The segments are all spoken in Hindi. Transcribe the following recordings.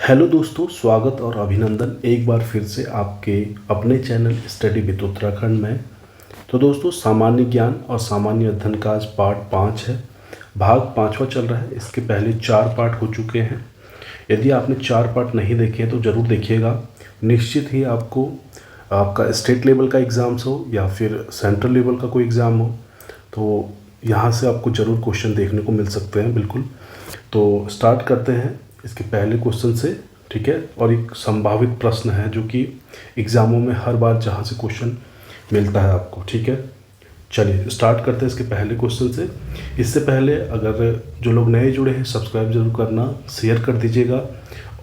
हेलो दोस्तों, स्वागत और अभिनंदन एक बार फिर से आपके अपने चैनल स्टडी विद उत्तराखंड में। तो दोस्तों, सामान्य ज्ञान और सामान्य अध्ययन का आज पार्ट 5 है। भाग 5वां चल रहा है। इसके पहले 4 पार्ट हो चुके हैं। यदि आपने 4 पार्ट नहीं देखे तो ज़रूर देखिएगा। निश्चित ही आपको आपका स्टेट लेवल का एग्ज़ाम्स हो या फिर सेंट्रल लेवल का कोई एग्ज़ाम हो तो यहाँ से आपको ज़रूर क्वेश्चन देखने को मिल सकते हैं। बिल्कुल, तो स्टार्ट करते हैं इसके पहले क्वेश्चन से। ठीक है, और एक संभावित प्रश्न है जो कि एग्ज़ामों में हर बार जहाँ से क्वेश्चन मिलता है आपको। ठीक है, चलिए स्टार्ट करते हैं इसके पहले क्वेश्चन से। इससे पहले अगर जो लोग नए जुड़े हैं सब्सक्राइब जरूर करना, शेयर कर दीजिएगा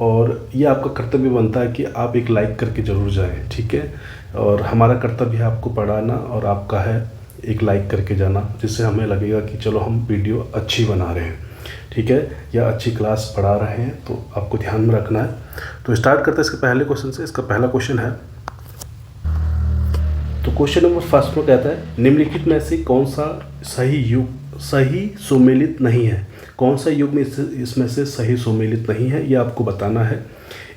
और ये आपका कर्तव्य बनता है कि आप एक लाइक करके ज़रूर जाएं। ठीक है, और हमारा कर्तव्य है आपको पढ़ाना और आपका है एक लाइक करके जाना, जिससे हमें लगेगा कि चलो हम वीडियो अच्छी बना रहे हैं। ठीक है, या अच्छी क्लास पढ़ा रहे हैं, तो आपको ध्यान में रखना है। तो स्टार्ट करते हैं इसके पहले क्वेश्चन से। इसका पहला क्वेश्चन है, तो क्वेश्चन नंबर फर्स्ट में कहता है निम्नलिखित में से कौन सा सही सुमेलित नहीं है। कौन सा युग में इसमें से सही सुमेलित नहीं है, ये आपको बताना है।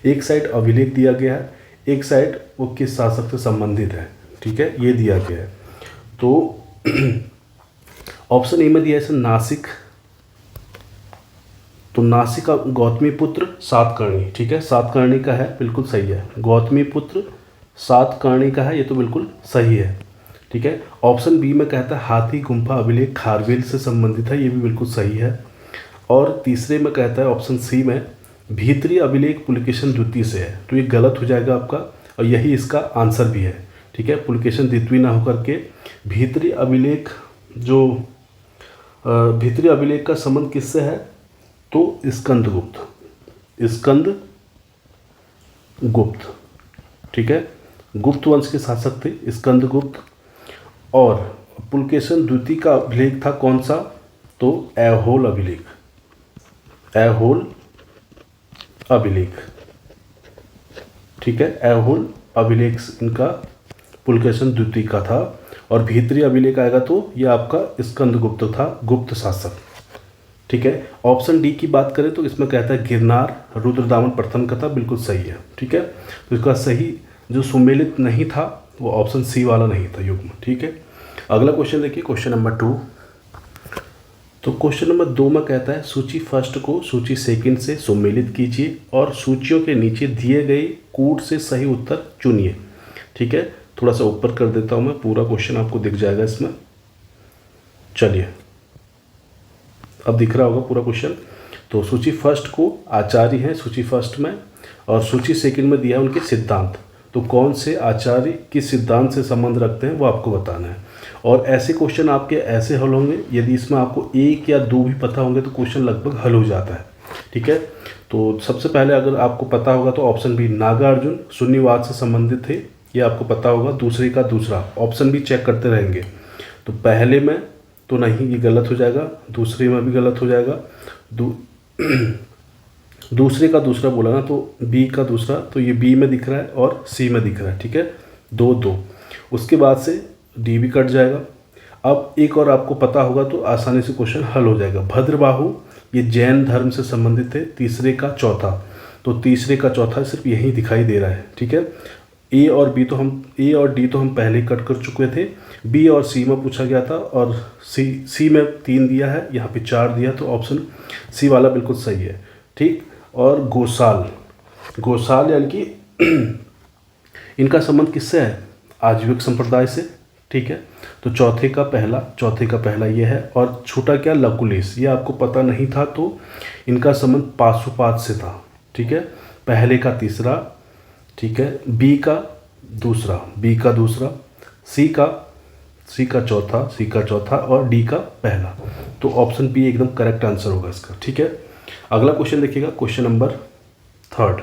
एक साइड अभिलेख दिया गया है, एक साइड वो किस शासक से संबंधित है। ठीक है, ये दिया गया है। तो ऑप्शन ए में दिया है नासिक। तो नासिक का गौतमी पुत्र सातकर्णी। ठीक है, सातकर्णी का है, बिल्कुल सही है। गौतमी पुत्र सातकर्णी का है, ये तो बिल्कुल सही है। ठीक है, ऑप्शन बी में कहता है हाथी गुम्फा अभिलेख खारवेल से संबंधित है, ये भी बिल्कुल सही है। और तीसरे में कहता है ऑप्शन सी में भीतरी अभिलेख पुलकेशन द्वितीय से है, तो ये गलत हो जाएगा आपका, और यही इसका आंसर भी है। ठीक है, पुलकेशन द्वितीय ना होकर के भीतरी अभिलेख भीतरी अभिलेख का संबंध किससे है, तो स्कंद गुप्त। ठीक है, गुप्त वंश के शासक थे स्कंद गुप्त। और पुलकेशन द्वितीय का अभिलेख था कौन सा, तो ऐहोल अभिलेख। ठीक है, ऐहोल अभिलेख इनका पुलकेशन द्वितीय का था। और भीतरी अभिलेख आएगा तो ये आपका स्कंद गुप्त था, गुप्त शासक। ठीक है, ऑप्शन डी की बात करें तो इसमें कहता है गिरनार रुद्रदामन प्रथम का था, बिल्कुल सही है। ठीक है, तो इसका सही जो सुमेलित नहीं था वो ऑप्शन सी वाला नहीं था युग्म। ठीक है, अगला क्वेश्चन देखिए, क्वेश्चन नंबर 2। तो क्वेश्चन नंबर 2 में कहता है सूची फर्स्ट को सूची सेकंड से सुमेलित कीजिए और सूचियों के नीचे दिए गए कूट से सही उत्तर चुनिए। ठीक है, थोड़ा सा ऊपर कर देता हूँ मैं, पूरा क्वेश्चन आपको दिख जाएगा इसमें। चलिए, अब दिख रहा होगा पूरा क्वेश्चन। तो सूची फर्स्ट को आचार्य हैं सूची फर्स्ट में, और सूची सेकंड में दिया है उनके सिद्धांत। तो कौन से आचार्य किस सिद्धांत से संबंध रखते हैं वो आपको बताना है। और ऐसे क्वेश्चन आपके ऐसे हल होंगे, यदि इसमें आपको एक या दो भी पता होंगे तो क्वेश्चन लगभग हल हो जाता है। ठीक है, तो सबसे पहले अगर आपको पता होगा तो ऑप्शन बी नागार्जुन शून्यवाद से संबंधित थे, ये आपको पता होगा। दूसरे का दूसरा ऑप्शन भी चेक करते रहेंगे। तो पहले में तो नहीं, ये गलत हो जाएगा। दूसरे में भी गलत हो जाएगा। दूसरे का दूसरा बोला ना, तो बी का दूसरा, तो ये बी में दिख रहा है और सी में दिख रहा है। ठीक है, 2-2। उसके बाद से डी भी कट जाएगा। अब एक और आपको पता होगा तो आसानी से क्वेश्चन हल हो जाएगा। भद्रबाहु ये जैन धर्म से संबंधित है। तीसरे का चौथा, तो तीसरे का चौथा सिर्फ यही दिखाई दे रहा है। ठीक है, ए और डी तो हम पहले कट कर चुके थे। बी और सी में पूछा गया था, और सी में 3 दिया है, यहाँ पे 4 दिया, तो ऑप्शन सी वाला बिल्कुल सही है। ठीक, और गोसाल यानी कि इनका संबंध किससे है, आजीविक संप्रदाय से। ठीक है, तो चौथे का पहला ये है। और छोटा क्या, लकुलिस, ये आपको पता नहीं था, तो इनका संबंध पाशुपात से था। ठीक है, पहले का तीसरा। ठीक है, बी का दूसरा, सी का चौथा और डी का पहला। तो ऑप्शन बी एकदम करेक्ट आंसर होगा इसका। ठीक है, अगला क्वेश्चन देखिएगा, क्वेश्चन नंबर 3।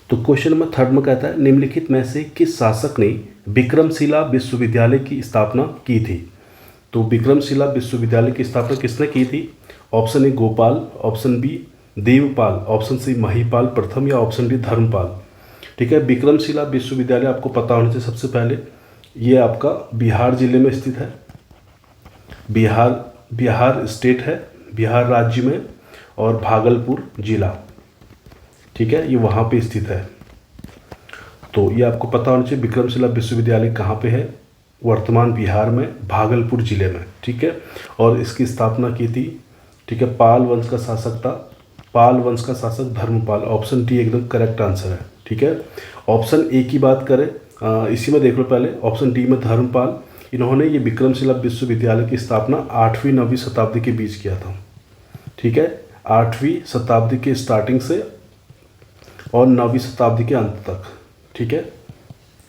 तो क्वेश्चन नंबर 3 में कहता है निम्नलिखित में से किस शासक ने विक्रमशिला विश्वविद्यालय की स्थापना की थी। तो विक्रमशिला विश्वविद्यालय की स्थापना किसने की थी। Option A Gopal, option B Devpal, option C Mahipal प्रथम, या ऑप्शन डी धर्मपाल। ठीक है, विक्रमशिला विश्वविद्यालय आपको पता होना चाहिए सबसे पहले, ये आपका बिहार जिले में स्थित है। बिहार स्टेट है, बिहार राज्य में, और भागलपुर जिला। ठीक है, ये वहाँ पे स्थित है। तो ये आपको पता होना चाहिए विक्रमशिला विश्वविद्यालय कहाँ पे है, वर्तमान बिहार में भागलपुर जिले में, ठीक है। और इसकी स्थापना की थी, ठीक है, पाल वंश का शासक था, पाल वंश का शासक धर्मपाल। ऑप्शन डी एकदम करेक्ट आंसर है, ठीक है। ऑप्शन ए की बात करें, इसी में देख लो पहले, ऑप्शन डी में धर्मपाल, इन्होंने ये विक्रमशिला विश्वविद्यालय की स्थापना 8वीं-9वीं शताब्दी के बीच किया था, ठीक है, 8वीं शताब्दी के स्टार्टिंग से और 9वीं शताब्दी के अंत तक, ठीक है।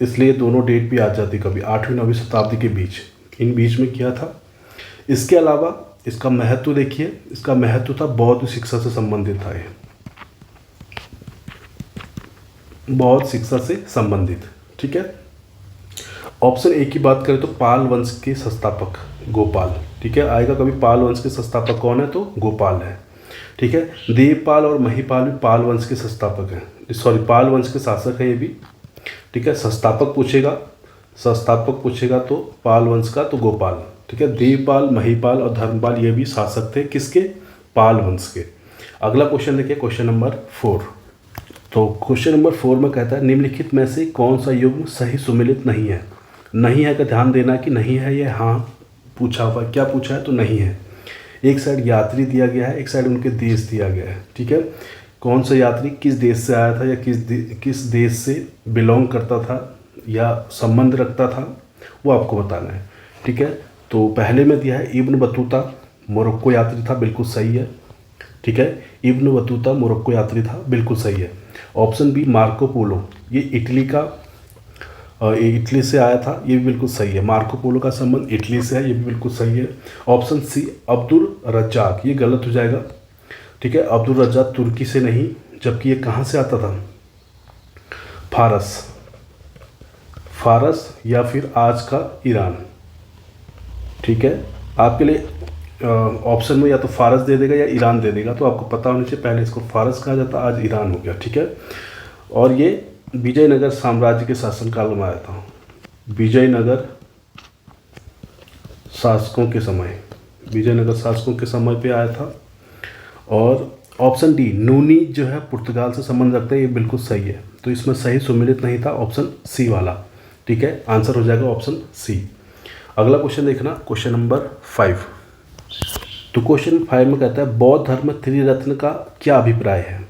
इसलिए दोनों डेट भी आ जाती कभी 8वीं-9वीं शताब्दी के बीच, इन बीच में किया था। इसके अलावा इसका महत्व देखिए, इसका महत्व था बौद्ध शिक्षा से संबंधित था, ये बौद्ध शिक्षा से संबंधित, ठीक है। ऑप्शन ए की बात करें तो पाल वंश के संस्थापक गोपाल, ठीक है, आएगा कभी पाल वंश के संस्थापक कौन है, तो गोपाल है, ठीक है। देवपाल और महिपाल भी पाल वंश के संस्थापक हैं, सॉरी पाल वंश के शासक हैं ये भी, ठीक है। संस्थापक पूछेगा तो पाल वंश का तो गोपाल, ठीक है। देवपाल, महिपाल और धर्मपाल ये भी शासक थे, किसके, पाल वंश के। अगला क्वेश्चन देखिए, क्वेश्चन नंबर 4। तो क्वेश्चन नंबर 4 में कहता है निम्नलिखित में से कौन सा युग्म सही सुमेलित नहीं है। नहीं है का ध्यान देना कि नहीं है ये हाँ पूछा हुआ, क्या पूछा है तो नहीं है। एक साइड यात्री दिया गया है, एक साइड उनके देश दिया गया है, ठीक है। कौन सा यात्री किस देश से आया था या किस देश से बिलोंग करता था या संबंध रखता था, वो आपको बताना है, ठीक है। तो पहले में दिया है इब्न बतूता, मोरक्को यात्री था, बिल्कुल सही है, ठीक है। इब्न बतूता मोरक्को यात्री था, बिल्कुल सही है। ऑप्शन बी मार्को पोलो, ये इटली से आया था, ये भी बिल्कुल सही है। मार्को पोलो का संबंध इटली से है, ये भी बिल्कुल सही है। ऑप्शन सी अब्दुल रज्जाक, ये गलत हो जाएगा, ठीक है। अब्दुल रज्जाक तुर्की से नहीं, जबकि ये कहाँ से आता था, फारस या फिर आज का ईरान, ठीक है। आपके लिए ऑप्शन में या तो फारस दे देगा या ईरान दे देगा, तो आपको पता होना चाहिए, पहले इसको फारस कहा जाता, आज ईरान हो गया, ठीक है। और ये विजयनगर साम्राज्य के शासनकाल में आया था, विजयनगर शासकों के समय पे आया था। और ऑप्शन डी नूनी जो है पुर्तगाल से संबंध रखते हैं, ये बिल्कुल सही है। तो इसमें सही सुमेलित नहीं था ऑप्शन सी वाला, ठीक है, आंसर हो जाएगा ऑप्शन सी। अगला क्वेश्चन देखना, क्वेश्चन नंबर 5। तो क्वेश्चन 5 में कहता है बौद्ध धर्म में त्रिरत्न का क्या अभिप्राय है।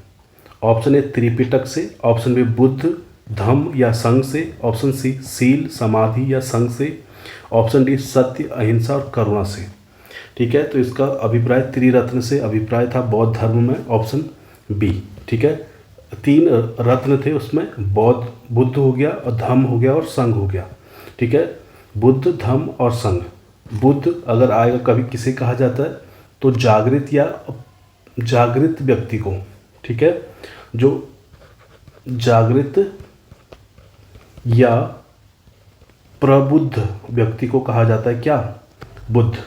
ऑप्शन ए त्रिपिटक से, ऑप्शन बी बुद्ध, धम्म या संघ से, ऑप्शन सी सील, समाधि या संघ से, ऑप्शन डी सत्य, अहिंसा और करुणा से, ठीक है। तो इसका अभिप्राय त्रिरत्न से अभिप्राय था बौद्ध धर्म में, ऑप्शन बी, ठीक है। 3 रत्न थे उसमें, बुद्ध हो गया और धम्म हो गया और संघ हो गया, ठीक है। बुद्ध, धम्म और संघ। बुद्ध अगर आएगा कभी किसे कहा जाता है तो जागृत व्यक्ति को, ठीक है, जो जागृत या प्रबुद्ध व्यक्ति को कहा जाता है, क्या, बुद्ध।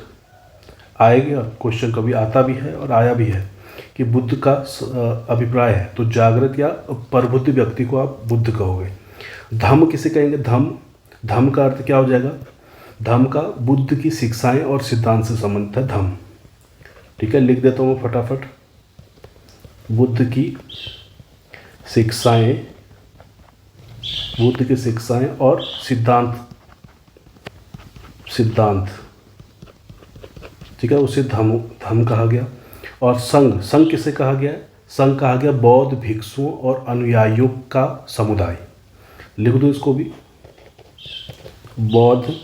आएगा क्वेश्चन, कभी आता भी है और आया भी है कि बुद्ध का अभिप्राय है तो जागृत या प्रबुद्ध व्यक्ति को आप बुद्ध कहोगे। धम्म किसे कहेंगे, धम्म का अर्थ क्या हो जाएगा, धम्म का बुद्ध की शिक्षाएं और सिद्धांत से संबंधित है धम्म, ठीक है। लिख देता हूँ मैं फटाफट, बुद्ध की शिक्षाएं और सिद्धांत, ठीक है, उसे धम्म कहा गया। और संघ किसे कहा गया है, संघ कहा गया बौद्ध भिक्षुओं और अनुयायियों का समुदाय। लिख दो इसको भी, बौद्ध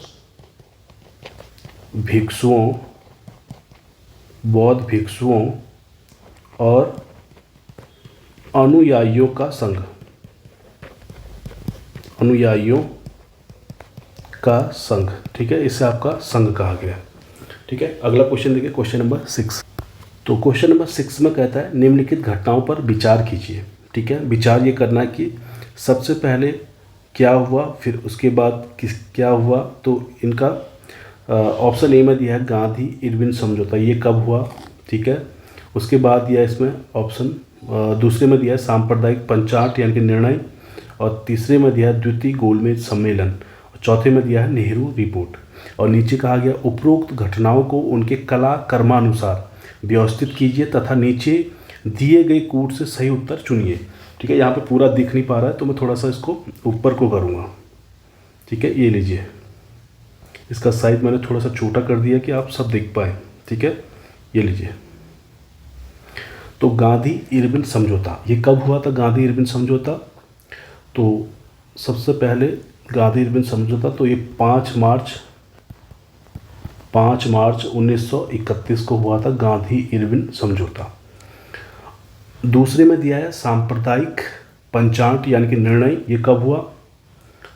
भिक्षुओं और अनुयायियों का संघ, ठीक है, इसे आपका संघ कहा गया, ठीक है। अगला क्वेश्चन देखिए, क्वेश्चन नंबर 6। तो क्वेश्चन नंबर 6 में कहता है निम्नलिखित घटनाओं पर विचार कीजिए, ठीक है। विचार ये करना है कि सबसे पहले क्या हुआ, फिर उसके बाद क्या हुआ। तो इनका ऑप्शन ए में दिया है गांधी इरविन समझौता, ये कब हुआ, ठीक है। उसके बाद दिया है इसमें ऑप्शन दूसरे में दिया है सांप्रदायिक पंचाट यानी कि निर्णय, और तीसरे में दिया है द्वितीय गोलमेज सम्मेलन, और चौथे में दिया है नेहरू रिपोर्ट। और नीचे कहा गया उपरोक्त घटनाओं को उनके कला कर्मानुसार व्यवस्थित कीजिए तथा नीचे दिए गए कूट से सही उत्तर चुनिए। ठीक है, यहाँ पे पूरा दिख नहीं पा रहा है तो मैं थोड़ा सा इसको ऊपर को करूँगा। ठीक है, ये लीजिए, इसका साइज मैंने थोड़ा सा छोटा कर दिया कि आप सब देख पाए। ठीक है, ये लीजिए। तो गांधी इरविन समझौता, ये कब हुआ था गांधी इरविन समझौता? तो सबसे पहले गांधी इरविन समझौता तो ये 5 मार्च 1931 को हुआ था, गांधी इरविन समझौता। दूसरे में दिया है सांप्रदायिक पंचांग यानी कि निर्णय, ये कब हुआ?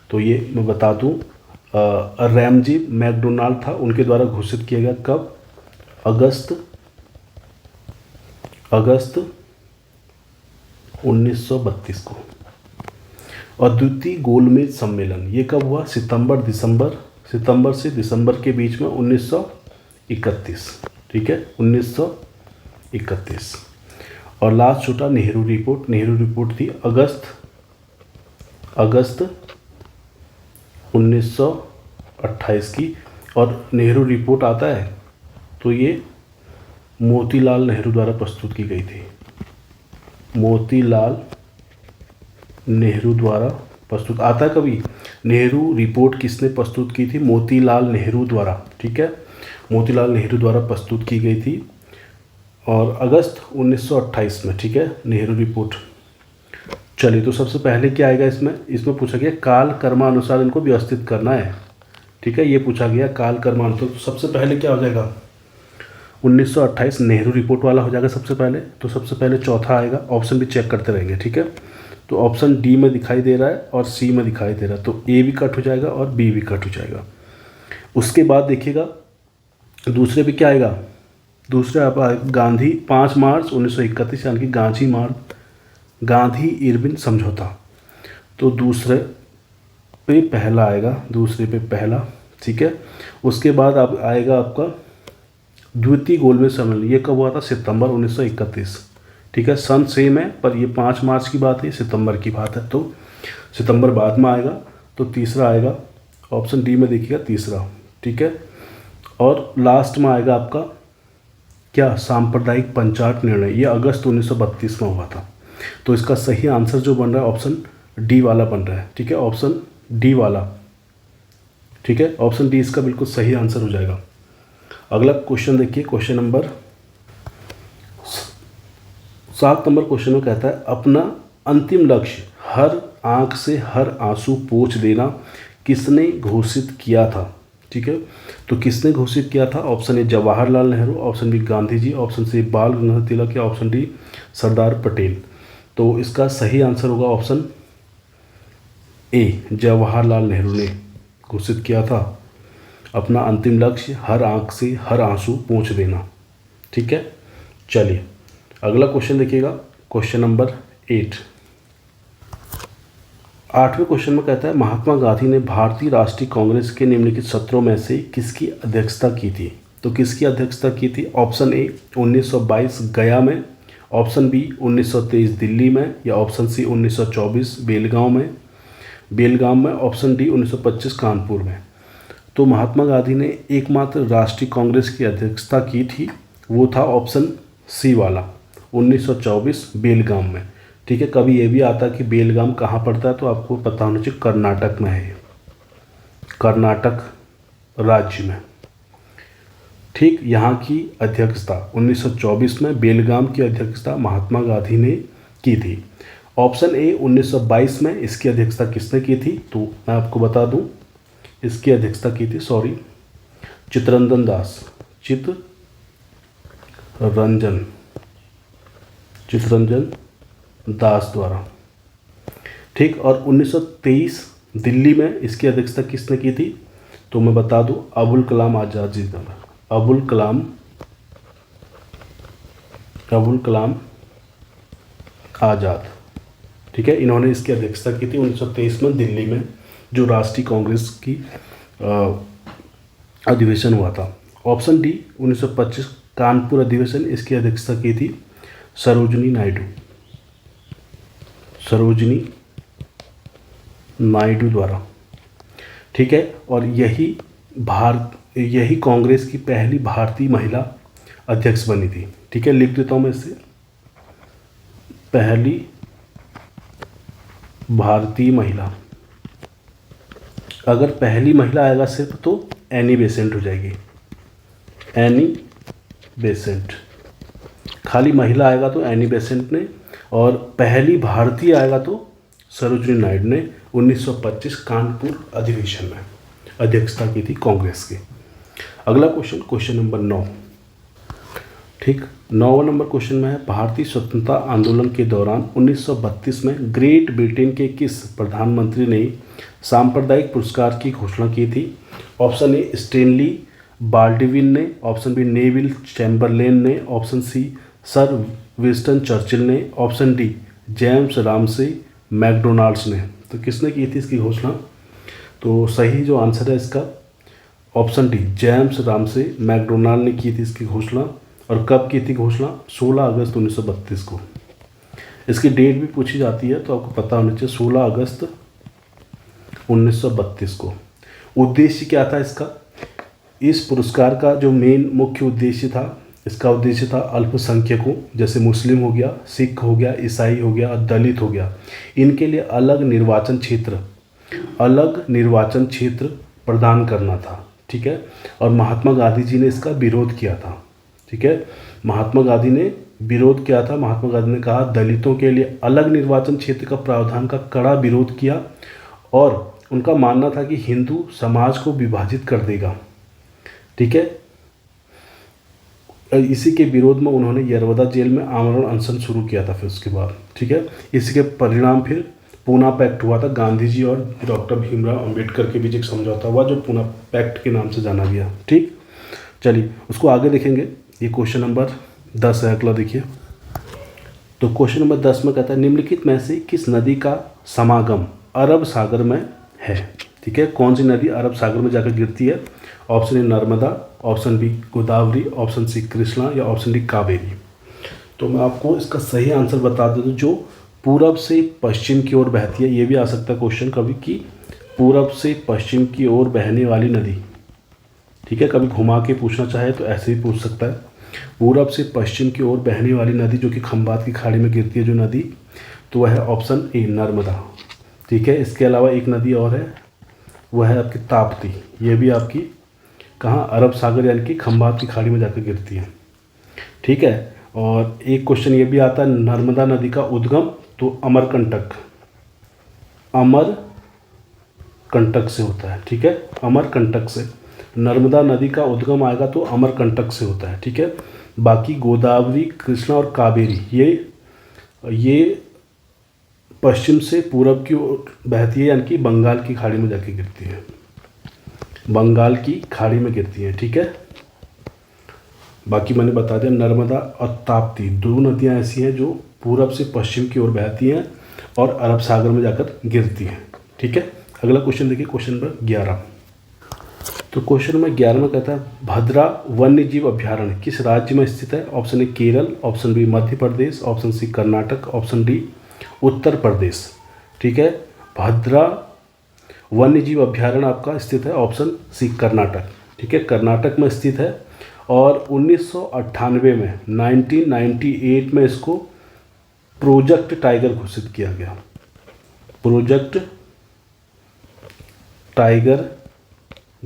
तो ये मैं बता दूं, रैमजी मैकडोनाल्ड था, उनके द्वारा घोषित किया गया। कब? अगस्त 1932 को। और द्वितीय गोलमेज सम्मेलन ये कब हुआ? सितंबर से दिसंबर के बीच में 1931। ठीक है, 1931। और लास्ट छोटा नेहरू रिपोर्ट थी अगस्त 1928 की। और नेहरू रिपोर्ट आता है तो ये मोतीलाल नेहरू द्वारा प्रस्तुत की गई थी। मोतीलाल नेहरू द्वारा प्रस्तुत आता है कभी? नेहरू रिपोर्ट किसने प्रस्तुत की थी? मोतीलाल नेहरू द्वारा। ठीक है, मोतीलाल नेहरू द्वारा प्रस्तुत की गई थी और अगस्त 1928 में। ठीक है, नेहरू रिपोर्ट। चलिए, तो सबसे पहले क्या आएगा इसमें पूछा गया काल कर्मानुसार इनको व्यवस्थित करना है। ठीक है, ये पूछा गया काल कर्मानुसार। तो सबसे पहले क्या हो जाएगा? 1928 नेहरू रिपोर्ट वाला हो जाएगा सबसे पहले। तो सबसे पहले चौथा आएगा, ऑप्शन भी चेक करते रहेंगे। ठीक है, तो ऑप्शन डी में दिखाई दे रहा है और सी में दिखाई दे रहा है, तो ए भी कट हो जाएगा और बी भी कट हो जाएगा। उसके बाद देखिएगा दूसरे पे क्या आएगा? दूसरे आप गांधी 5 मार्च 1931 यानी कि गांधी इरविन समझौता। तो दूसरे पे पहला आएगा, ठीक है। उसके बाद अब आएगा आपका द्वितीय गोलमेज सम्मेलन, ये कब हुआ था? सितंबर 1931। ठीक है, सन सेम है पर ये 5 मार्च की बात है, सितंबर की बात है, तो सितंबर बाद में आएगा। तो तीसरा आएगा ऑप्शन डी में, देखिएगा तीसरा। ठीक है, और लास्ट में आएगा आपका क्या? सांप्रदायिक पंचायत निर्णय, ये अगस्त 1932 में हुआ था। तो इसका सही आंसर जो बन रहा है ऑप्शन डी वाला बन रहा है। ठीक है, ऑप्शन डी वाला। ठीक है, ऑप्शन डी इसका बिल्कुल सही आंसर हो जाएगा। अगला क्वेश्चन देखिए, क्वेश्चन नंबर 7 नंबर क्वेश्चन में कहता है अपना अंतिम लक्ष्य हर आंख से हर आंसू पोंछ देना किसने घोषित किया था? ठीक है, तो किसने घोषित किया था? Option A Jawaharlal Nehru, option B Gandhi ji, option C Bal Gangadhar तिलक या ऑप्शन डी सरदार पटेल। तो इसका सही आंसर होगा ऑप्शन ए, जवाहरलाल नेहरू ने घोषित किया था अपना अंतिम लक्ष्य हर आंख से हर आंसू पोंछ देना। ठीक है, चलिए अगला क्वेश्चन देखिएगा, क्वेश्चन नंबर 8। 8वें क्वेश्चन में कहता है महात्मा गांधी ने भारतीय राष्ट्रीय कांग्रेस के निम्नलिखित सत्रों में से किसकी अध्यक्षता की थी? तो किसकी अध्यक्षता की थी? ऑप्शन ए 1922 गया में, ऑप्शन बी 1923 दिल्ली में या ऑप्शन सी 1924 बेलगाम में, ऑप्शन डी 1925 कानपुर में। तो महात्मा गांधी ने एकमात्र राष्ट्रीय कांग्रेस की अध्यक्षता की थी, वो था ऑप्शन सी वाला 1924 बेलगाम में। ठीक है, कभी ये भी आता है कि बेलगाम कहाँ पड़ता है, तो आपको पता होना चाहिए कर्नाटक में है, कर्नाटक राज्य में। ठीक, यहाँ की अध्यक्षता 1924 में बेलगाम की अध्यक्षता महात्मा गांधी ने की थी। ऑप्शन ए 1922 में इसकी अध्यक्षता किसने की थी? तो मैं आपको बता दूं, इसकी अध्यक्षता की थी चित्तरंजन दास द्वारा। ठीक, और 1923 दिल्ली में इसकी अध्यक्षता किसने की थी? तो मैं बता दूं, अबुल कलाम आज़ाद जी द्वारा। अबुल कलाम आज़ाद। ठीक है, इन्होंने इसकी अध्यक्षता की थी 1923 में दिल्ली में, जो राष्ट्रीय कांग्रेस की अधिवेशन हुआ था। ऑप्शन डी 1925 कानपुर अधिवेशन, इसकी अध्यक्षता की थी सरोजिनी नायडू द्वारा। ठीक है, और यही कांग्रेस की पहली भारतीय महिला अध्यक्ष बनी थी। ठीक है, लिख देता हूँ मैं इसे, पहली भारतीय महिला। अगर पहली महिला आएगा सिर्फ तो एनी बेसेंट हो जाएगी, एनी बेसेंट। खाली महिला आएगा तो एनी बेसेंट ने, और पहली भारतीय आएगा तो सरोजिनी नायडू ने 1925 कानपुर अधिवेशन में अध्यक्षता की थी कांग्रेस की। अगला क्वेश्चन, क्वेश्चन नंबर 9। ठीक, 9वां नंबर क्वेश्चन में है, भारतीय स्वतंत्रता आंदोलन के दौरान 1932 में ग्रेट ब्रिटेन के किस प्रधानमंत्री ने सांप्रदायिक पुरस्कार की घोषणा की थी? ऑप्शन ए स्टेनली बाल्डविन ने, ऑप्शन बी नेविल चैम्बरलेन ने, option C sir Winston Churchill ने, option D James Ramsay MacDonald's ने। तो किसने की थी इसकी घोषणा? तो सही जो आंसर है इसका option D James Ramsay McDonald ने की थी इसकी घोषणा। और कब की थी घोषणा? 16 अगस्त 1932 को। इसकी डेट भी पूछी जाती है तो आपको पता होना चाहिए, 16 अगस्त 1932 को। उद्देश्य क्या था इसका? इस पुरस्कार का जो मेन मुख्य उद्देश्य था, इसका उद्देश्य था अल्पसंख्यकों जैसे मुस्लिम हो गया, सिख हो गया, ईसाई हो गया और दलित हो गया, इनके लिए अलग निर्वाचन क्षेत्र प्रदान करना था। ठीक है, और महात्मा गांधी जी ने इसका विरोध किया था। ठीक है, महात्मा गांधी ने विरोध किया था। महात्मा गांधी ने कहा दलितों के लिए अलग निर्वाचन क्षेत्र का प्रावधान का कड़ा विरोध किया, और उनका मानना था कि हिंदू समाज को विभाजित कर देगा। ठीक है, इसी के विरोध में उन्होंने यरवदा जेल में आमरण अनशन शुरू किया था। फिर उसके बाद ठीक है, इसी के परिणाम फिर पूना पैक्ट हुआ था। गांधी जी और डॉक्टर भीमराव अंबेडकर के बीच एक समझौता हुआ जो पूना पैक्ट के नाम से जाना गया। ठीक, चलिए उसको आगे देखेंगे। ये क्वेश्चन नंबर 10 है, अगला देखिए। तो क्वेश्चन नंबर 10 में कहता है निम्नलिखित में से किस नदी का समागम अरब सागर में है? ठीक है, कौन सी नदी अरब सागर में जाकर गिरती है? Option A Narmada, option B Godavari, option C Krishna या ऑप्शन डी कावेरी। तो मैं आपको इसका सही आंसर बता देता हूँ। जो पूरब से पश्चिम की ओर बहती है, ये भी आ सकता है क्वेश्चन कभी कि पूरब से पश्चिम की ओर बहने वाली नदी। ठीक है, कभी घुमा के पूछना चाहे तो ऐसे ही पूछ सकता है। पूरब से पश्चिम की ओर बहने वाली नदी जो कि खंबात की खाड़ी में गिरती है जो नदी, तो वह है ऑप्शन ए नर्मदा। ठीक है, इसके अलावा एक नदी और है, वह है आपकी ताप्ती। ये भी आपकी कहाँ? अरब सागर यानी कि खंबात की खाड़ी में जाकर गिरती है। ठीक है, और एक क्वेश्चन ये भी आता है नर्मदा नदी का उद्गम तो अमरकंटक से होता है। ठीक है, अमरकंटक से नर्मदा नदी का उद्गम आएगा तो अमरकंटक से होता है। ठीक है, बाकी गोदावरी, कृष्णा और कावेरी ये पश्चिम से पूरब की ओर बहती है, यानी कि बंगाल की खाड़ी में जाके गिरती है, बंगाल की खाड़ी में गिरती है। ठीक है, बाकी मैंने बता दिया नर्मदा और ताप्ती 2 नदियाँ ऐसी हैं जो पूरब से पश्चिम की ओर बहती हैं और अरब सागर में जाकर गिरती हैं। ठीक है, अगला क्वेश्चन देखिए, क्वेश्चन नंबर 11। तो क्वेश्चन नंबर 11 में कहता है भद्रा वन्य जीव अभ्यारण्य किस राज्य में स्थित है? Option A Kerala, option B Madhya Pradesh, option C Karnataka, option D Uttar Pradesh. ठीक है, भद्रा वन्य जीव अभ्यारण्य आपका स्थित है ऑप्शन सी कर्नाटक। ठीक है, कर्नाटक में स्थित है और 1998 में 1998 में इसको प्रोजेक्ट टाइगर घोषित किया गया। प्रोजेक्ट टाइगर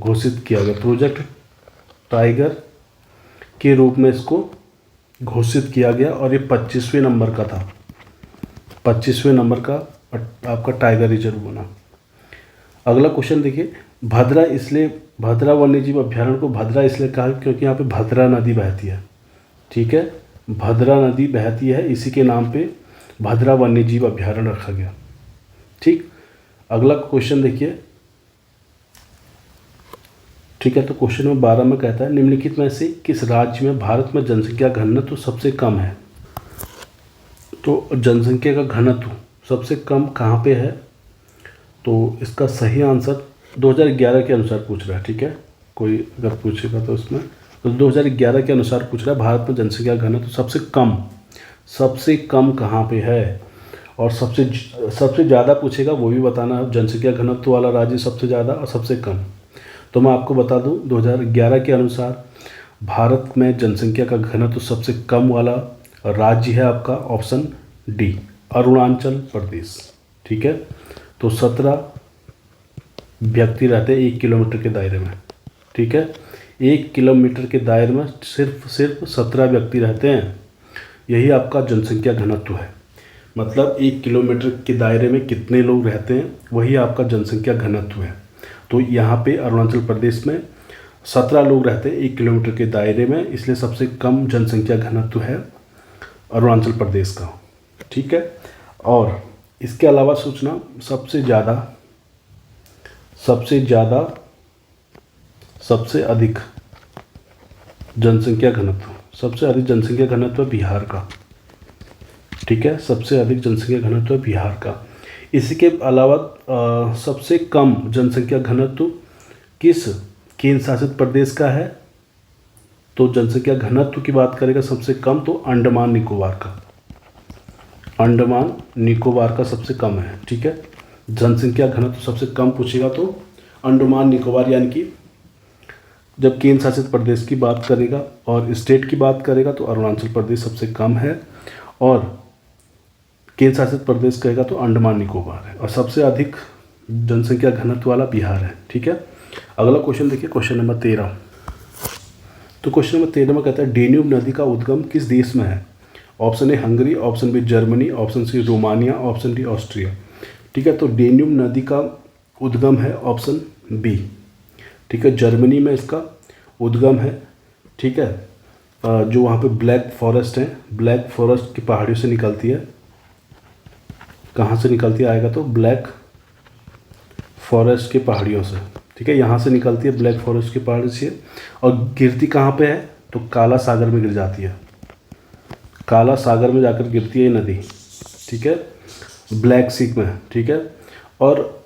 घोषित किया गया, प्रोजेक्ट टाइगर के रूप में इसको घोषित किया गया और ये 25वें नंबर का था, 25वें नंबर का आपका टाइगर रिजर्व बना। अगला क्वेश्चन देखिए, भद्रा वन्यजीव अभ्यारण्य को भद्रा इसलिए कहा क्योंकि यहाँ पे भद्रा नदी बहती है। ठीक है, भद्रा नदी बहती है, इसी के नाम पे भद्रा वन्यजीव अभ्यारण्य रखा गया। ठीक, अगला क्वेश्चन देखिए। ठीक है, तो क्वेश्चन नंबर 12 में कहता है निम्नलिखित में से किस राज्य में भारत में जनसंख्या घनत्व तो सबसे कम है? तो जनसंख्या का घनत्व सबसे कम कहाँ पे है? तो इसका सही आंसर 2011 के अनुसार पूछ रहा है। ठीक है, कोई अगर पूछेगा तो उसमें तो 2011 के अनुसार पूछ रहा है भारत में जनसंख्या घनत्व सबसे कम कहाँ पे है? और सबसे ज़्यादा पूछेगा वो भी बताना है, जनसंख्या घनत्व वाला राज्य सबसे ज़्यादा और सबसे कम। तो मैं आपको बता दूं 2011 के अनुसार भारत में जनसंख्या का घनत्व सबसे कम वाला राज्य है आपका ऑप्शन डी अरुणाचल प्रदेश। ठीक है, तो 17 व्यक्ति रहते हैं 1 किलोमीटर के दायरे में। ठीक है, 1 किलोमीटर के दायरे में सिर्फ 17 व्यक्ति रहते हैं। यही आपका जनसंख्या घनत्व है। मतलब 1 किलोमीटर के दायरे में कितने लोग रहते हैं, वही आपका जनसंख्या घनत्व है। तो यहाँ पे अरुणाचल प्रदेश में 17 लोग रहते हैं 1 किलोमीटर के दायरे में, इसलिए सबसे कम जनसंख्या घनत्व है अरुणाचल प्रदेश का। ठीक है, और इसके अलावा सोचना सबसे अधिक जनसंख्या घनत्व बिहार का। ठीक है, सबसे अधिक जनसंख्या घनत्व बिहार का। इसके अलावा सबसे कम जनसंख्या घनत्व किस केंद्र शासित प्रदेश का है? तो जनसंख्या घनत्व की बात करेगा सबसे कम तो अंडमान निकोबार का सबसे कम है। ठीक है, जनसंख्या घनत्व सबसे कम पूछेगा तो अंडमान निकोबार, यानी कि जब केंद्र शासित प्रदेश की बात करेगा और स्टेट की बात करेगा तो अरुणाचल प्रदेश सबसे कम है, और केंद्र शासित प्रदेश कहेगा तो अंडमान निकोबार है, और सबसे अधिक जनसंख्या घनत्व वाला बिहार है। ठीक है, अगला क्वेश्चन देखिए, क्वेश्चन नंबर 13। तो क्वेश्चन नंबर 13 में कहता है डेन्यूब नदी का उद्गम किस देश में है? Option A Hungary, option B Germany, option C Romania, option D Austria. ठीक है, तो डेन्यूब नदी का उद्गम है ऑप्शन बी। ठीक है, जर्मनी में इसका उद्गम है। ठीक है, जो वहाँ पे ब्लैक फॉरेस्ट है, ब्लैक फॉरेस्ट की पहाड़ियों से निकलती है। कहाँ से निकलती है आएगा तो ब्लैक फॉरेस्ट की पहाड़ियों से। ठीक है, यहाँ से निकलती है ब्लैक फॉरेस्ट की पहाड़ी से, और गिरती कहाँ पे है तो काला सागर में गिर जाती है। काला सागर में जाकर गिरती है ये नदी। ठीक है, ब्लैक सी में। ठीक है, और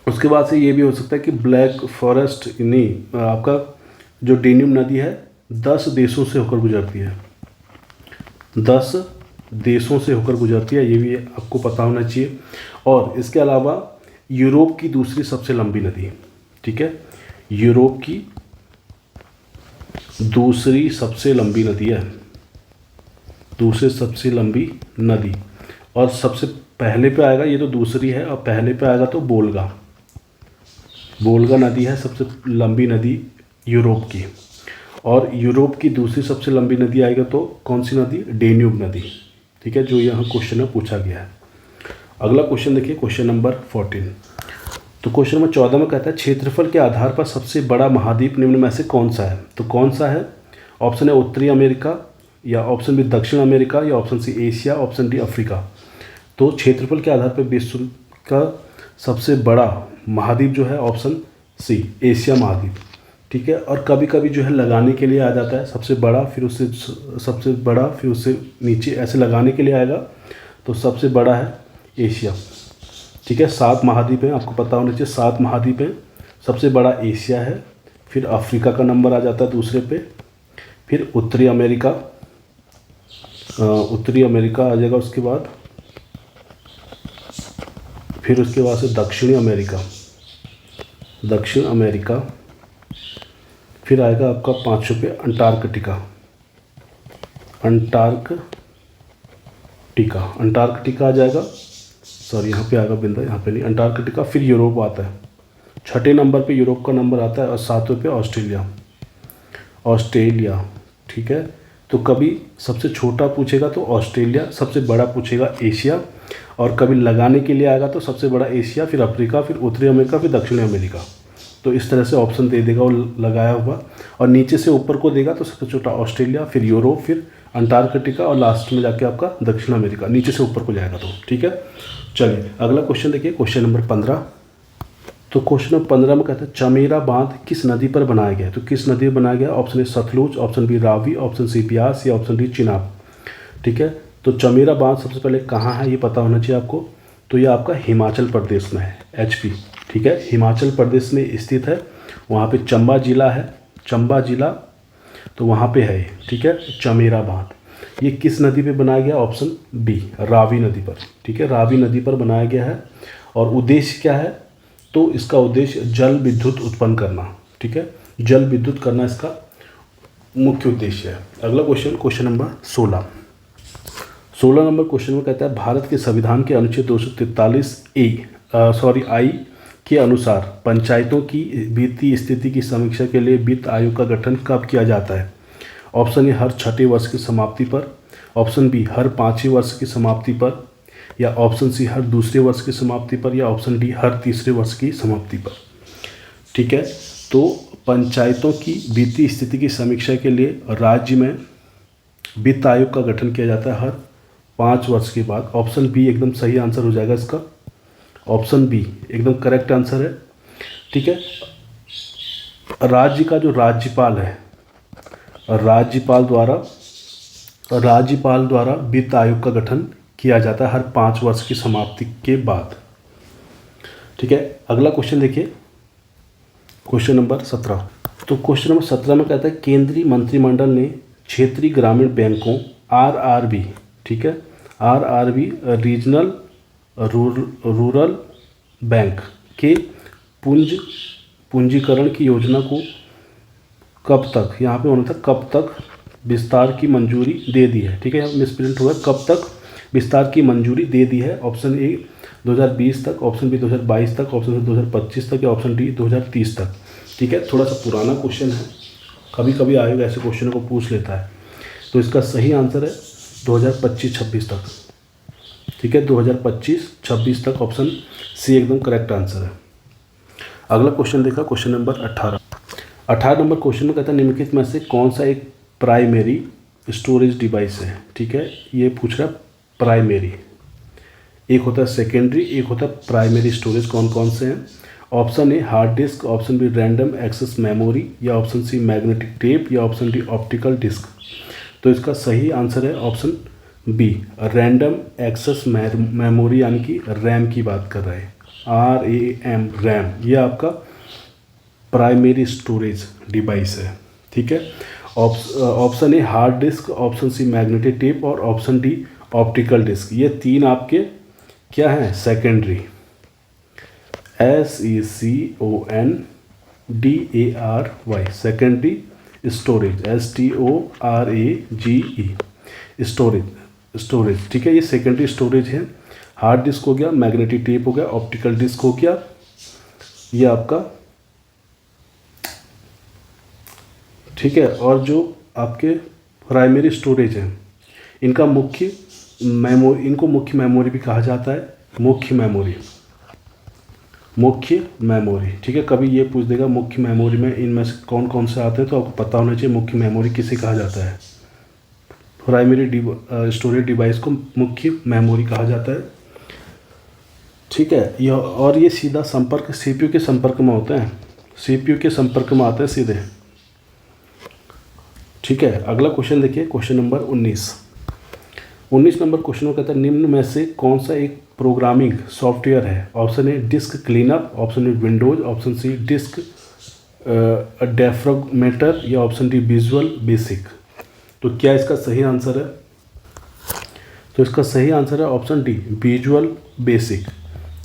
उसके बाद से ये भी हो सकता है कि ब्लैक फॉरेस्ट नहीं, आपका जो डेन्यूब नदी है 10 देशों से होकर गुजरती है। 10 देशों से होकर गुजरती है, ये भी आपको पता होना चाहिए। और इसके अलावा यूरोप की दूसरी सबसे लंबी नदी। ठीक है, यूरोप की दूसरी सबसे लंबी नदी है, दूसरी सबसे लंबी नदी। और सबसे पहले पे आएगा, ये तो दूसरी है, और पहले पे आएगा तो बोल्गा नदी है सबसे लंबी नदी यूरोप की। और यूरोप की दूसरी सबसे लंबी नदी आएगा तो कौन सी नदी? डेन्यूब नदी। ठीक है, जो यहाँ क्वेश्चन में पूछा गया है। अगला क्वेश्चन देखिए, क्वेश्चन नंबर 14। तो क्वेश्चन नंबर 14 में कहता है क्षेत्रफल के आधार पर सबसे बड़ा महाद्वीप निम्न में से कौन सा है? तो कौन सा है? ऑप्शन है उत्तरी अमेरिका, या ऑप्शन बी दक्षिण अमेरिका, या option C Asia, option D Africa. तो क्षेत्रफल के आधार पर विश्व का सबसे बड़ा महाद्वीप जो है ऑप्शन सी एशिया महाद्वीप। ठीक है, और कभी कभी जो है लगाने के लिए आ जाता है सबसे बड़ा, फिर उससे सबसे बड़ा, फिर उससे नीचे, ऐसे लगाने के लिए आएगा। तो सबसे बड़ा है एशिया। ठीक है, 7 महाद्वीप हैं, आपको पता होना चाहिए 7 महाद्वीप हैं। सबसे बड़ा एशिया है, फिर अफ्रीका का नंबर आ जाता है दूसरे पे, फिर उत्तरी अमेरिका आ जाएगा उसके बाद, फिर उसके बाद से दक्षिण अमेरिका, फिर आएगा आपका 500 पे अंटार्कटिका आ जाएगा। सॉरी, यहाँ पे आएगा बिंदा, यहाँ पे नहीं, अंटार्कटिका। फिर यूरोप आता है, 6ठे नंबर पे यूरोप का नंबर आता है, और 7वें पे ऑस्ट्रेलिया। ठीक है, तो कभी सबसे छोटा पूछेगा तो ऑस्ट्रेलिया, सबसे बड़ा पूछेगा एशिया, और कभी लगाने के लिए आएगा तो सबसे बड़ा एशिया, फिर अफ्रीका, फिर उत्तरी अमेरिका, फिर दक्षिण अमेरिका। तो इस तरह से ऑप्शन दे देगा वो लगाया हुआ, और नीचे से ऊपर को देगा तो सबसे छोटा ऑस्ट्रेलिया, फिर यूरोप, फिर अंटार्कटिका, और लास्ट में जाके आपका दक्षिण अमेरिका, नीचे से ऊपर को जाएगा तो। ठीक है, चलिए अगला क्वेश्चन देखिए, क्वेश्चन नंबर 15। तो क्वेश्चन नंबर 15 में कहता है चमेरा बांध किस नदी पर बनाया गया है? तो किस नदी पर बनाया गया? Option A Sutlej, option B Ravi, option C Beas, या ऑप्शन डी चिनाब। ठीक है, तो चमेरा बांध सबसे पहले कहाँ है ये पता होना चाहिए आपको। तो ये आपका हिमाचल प्रदेश में है, HP। ठीक है, हिमाचल प्रदेश में स्थित है, वहाँ पे चंबा जिला है, चंबा जिला, तो वहाँ पे है ये। ठीक है, चमेरा बांध ये किस नदी पे बनाया गया? ऑप्शन बी रावी नदी पर। ठीक है, रावी नदी पर बनाया गया है, और उद्देश्य क्या है? तो इसका उद्देश्य जल विद्युत उत्पन्न करना। ठीक है, जल विद्युत करना इसका मुख्य उद्देश्य है। अगला question, question number 16। 16 number question में कहता है भारत के संविधान के अनुच्छेद 243 आई के अनुसार पंचायतों की वित्तीय स्थिति की समीक्षा के लिए वित्त आयोग का गठन कब किया जाता है? ऑप्शन ए हर छठे वर्ष की समाप्ति पर, ऑप्शन बी हर 5वें वर्ष की समाप्ति पर, या ऑप्शन सी हर दूसरे वर्ष की समाप्ति पर, या ऑप्शन डी हर तीसरे वर्ष की समाप्ति पर। ठीक है, तो पंचायतों की वित्तीय स्थिति की समीक्षा के लिए राज्य में वित्त आयोग का गठन किया जाता है हर 5 वर्ष के बाद। ऑप्शन बी एकदम सही आंसर हो जाएगा इसका, ऑप्शन बी एकदम करेक्ट आंसर है। ठीक है, राज्य का जो राज्यपाल है, राज्यपाल द्वारा वित्त आयोग का गठन किया जाता है हर 5 वर्ष की समाप्ति के बाद। ठीक है, अगला क्वेश्चन देखिए, क्वेश्चन नंबर 17। तो क्वेश्चन नंबर 17 में कहता है केंद्रीय मंत्रिमंडल ने क्षेत्रीय ग्रामीण बैंकों आरआरबी, ठीक है, आरआरबी रीजनल रूरल बैंक के पूंजीकरण की योजना को कब तक, यहाँ पे होना था कब तक विस्तार की मंजूरी दे दी है। ठीक है, यहाँ मिसप्रिंट हुआ, कब तक विस्तार की मंजूरी दे दी है। ऑप्शन ए 2020 तक, ऑप्शन बी 2022 तक, ऑप्शन सी 2025 तक, या ऑप्शन डी 2030 तक। ठीक है, थोड़ा सा पुराना क्वेश्चन है, कभी कभी आयोग ऐसे क्वेश्चन को पूछ लेता है। तो इसका सही आंसर है 2025-26 तक। ठीक है, 2025-26 तक, ऑप्शन सी एकदम करेक्ट आंसर है। अगला क्वेश्चन देखा, क्वेश्चन नंबर 18 नंबर क्वेश्चन में कहता है निम्नलिखित में से कौन सा एक प्राइमरी स्टोरेज डिवाइस है। ठीक है, ये पूछ रहा है प्राइमरी, एक होता है सेकेंडरी, एक होता है प्राइमरी स्टोरेज, कौन कौन से हैं। Option A hard disk, option B random access memory, या ऑप्शन सी मैग्नेटिक टेप, या ऑप्शन डी ऑप्टिकल डिस्क। तो इसका सही आंसर है option B random access memory, यानी कि रैम की बात कर रहे हैं, RAM रैम, ये आपका प्राइमरी स्टोरेज डिवाइस है। ठीक है, option A hard disk, option C magnetic tape, और ऑप्शन डी ऑप्टिकल डिस्क, ये 3 आपके क्या हैं, secondary, SECONDARY, secondary storage, STORAGE, storage. ठीक है, ये सेकेंडरी स्टोरेज है। हार्ड डिस्क हो गया, मैग्नेटिक टेप हो गया, ऑप्टिकल डिस्क हो गया, ये आपका। ठीक है, और जो आपके प्राइमरी स्टोरेज हैं इनका मुख्य मेमोरी भी कहा जाता है, मुख्य मेमोरी। ठीक है, कभी ये पूछ देगा मुख्य मेमोरी में इनमें से कौन कौन से आते हैं, तो आपको पता होना चाहिए मुख्य मेमोरी किसे कहा जाता है। प्राइमरी स्टोरेज डिवाइस को मुख्य मेमोरी कहा जाता है। ठीक है, ये सीधा संपर्क CPU के संपर्क में होते हैं, CPU के संपर्क में आते हैं सीधे। ठीक है, अगला क्वेश्चन देखिए, क्वेश्चन नंबर 19 नंबर क्वेश्चन में कहता है निम्न में से कौन सा एक प्रोग्रामिंग सॉफ्टवेयर है। Option A disk cleanup, option A Windows, option C disk defragmenter, या ऑप्शन डी विजुअल बेसिक। तो क्या इसका सही आंसर है? तो इसका सही आंसर है ऑप्शन डी विजुअल बेसिक।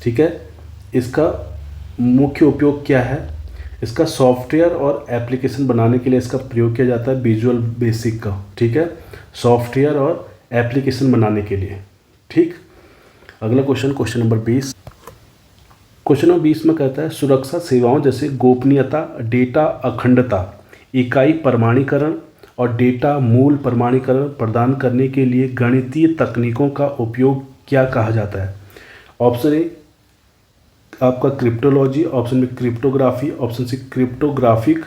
ठीक है, इसका मुख्य उपयोग क्या है? इसका सॉफ्टवेयर और एप्लीकेशन बनाने के लिए इसका प्रयोग किया जाता है विजुअल बेसिक का। ठीक है, सॉफ्टवेयर और एप्लीकेशन बनाने के लिए। ठीक, अगला question, question number 20। Question number 20 में कहता है सुरक्षा सेवाओं जैसे गोपनीयता, डेटा अखंडता, इकाई प्रमाणीकरण और डेटा मूल प्रमाणीकरण प्रदान करने के लिए गणितीय तकनीकों का उपयोग क्या कहा जाता है? ऑप्शन ए आपका cryptology, option B cryptography, option C cryptographic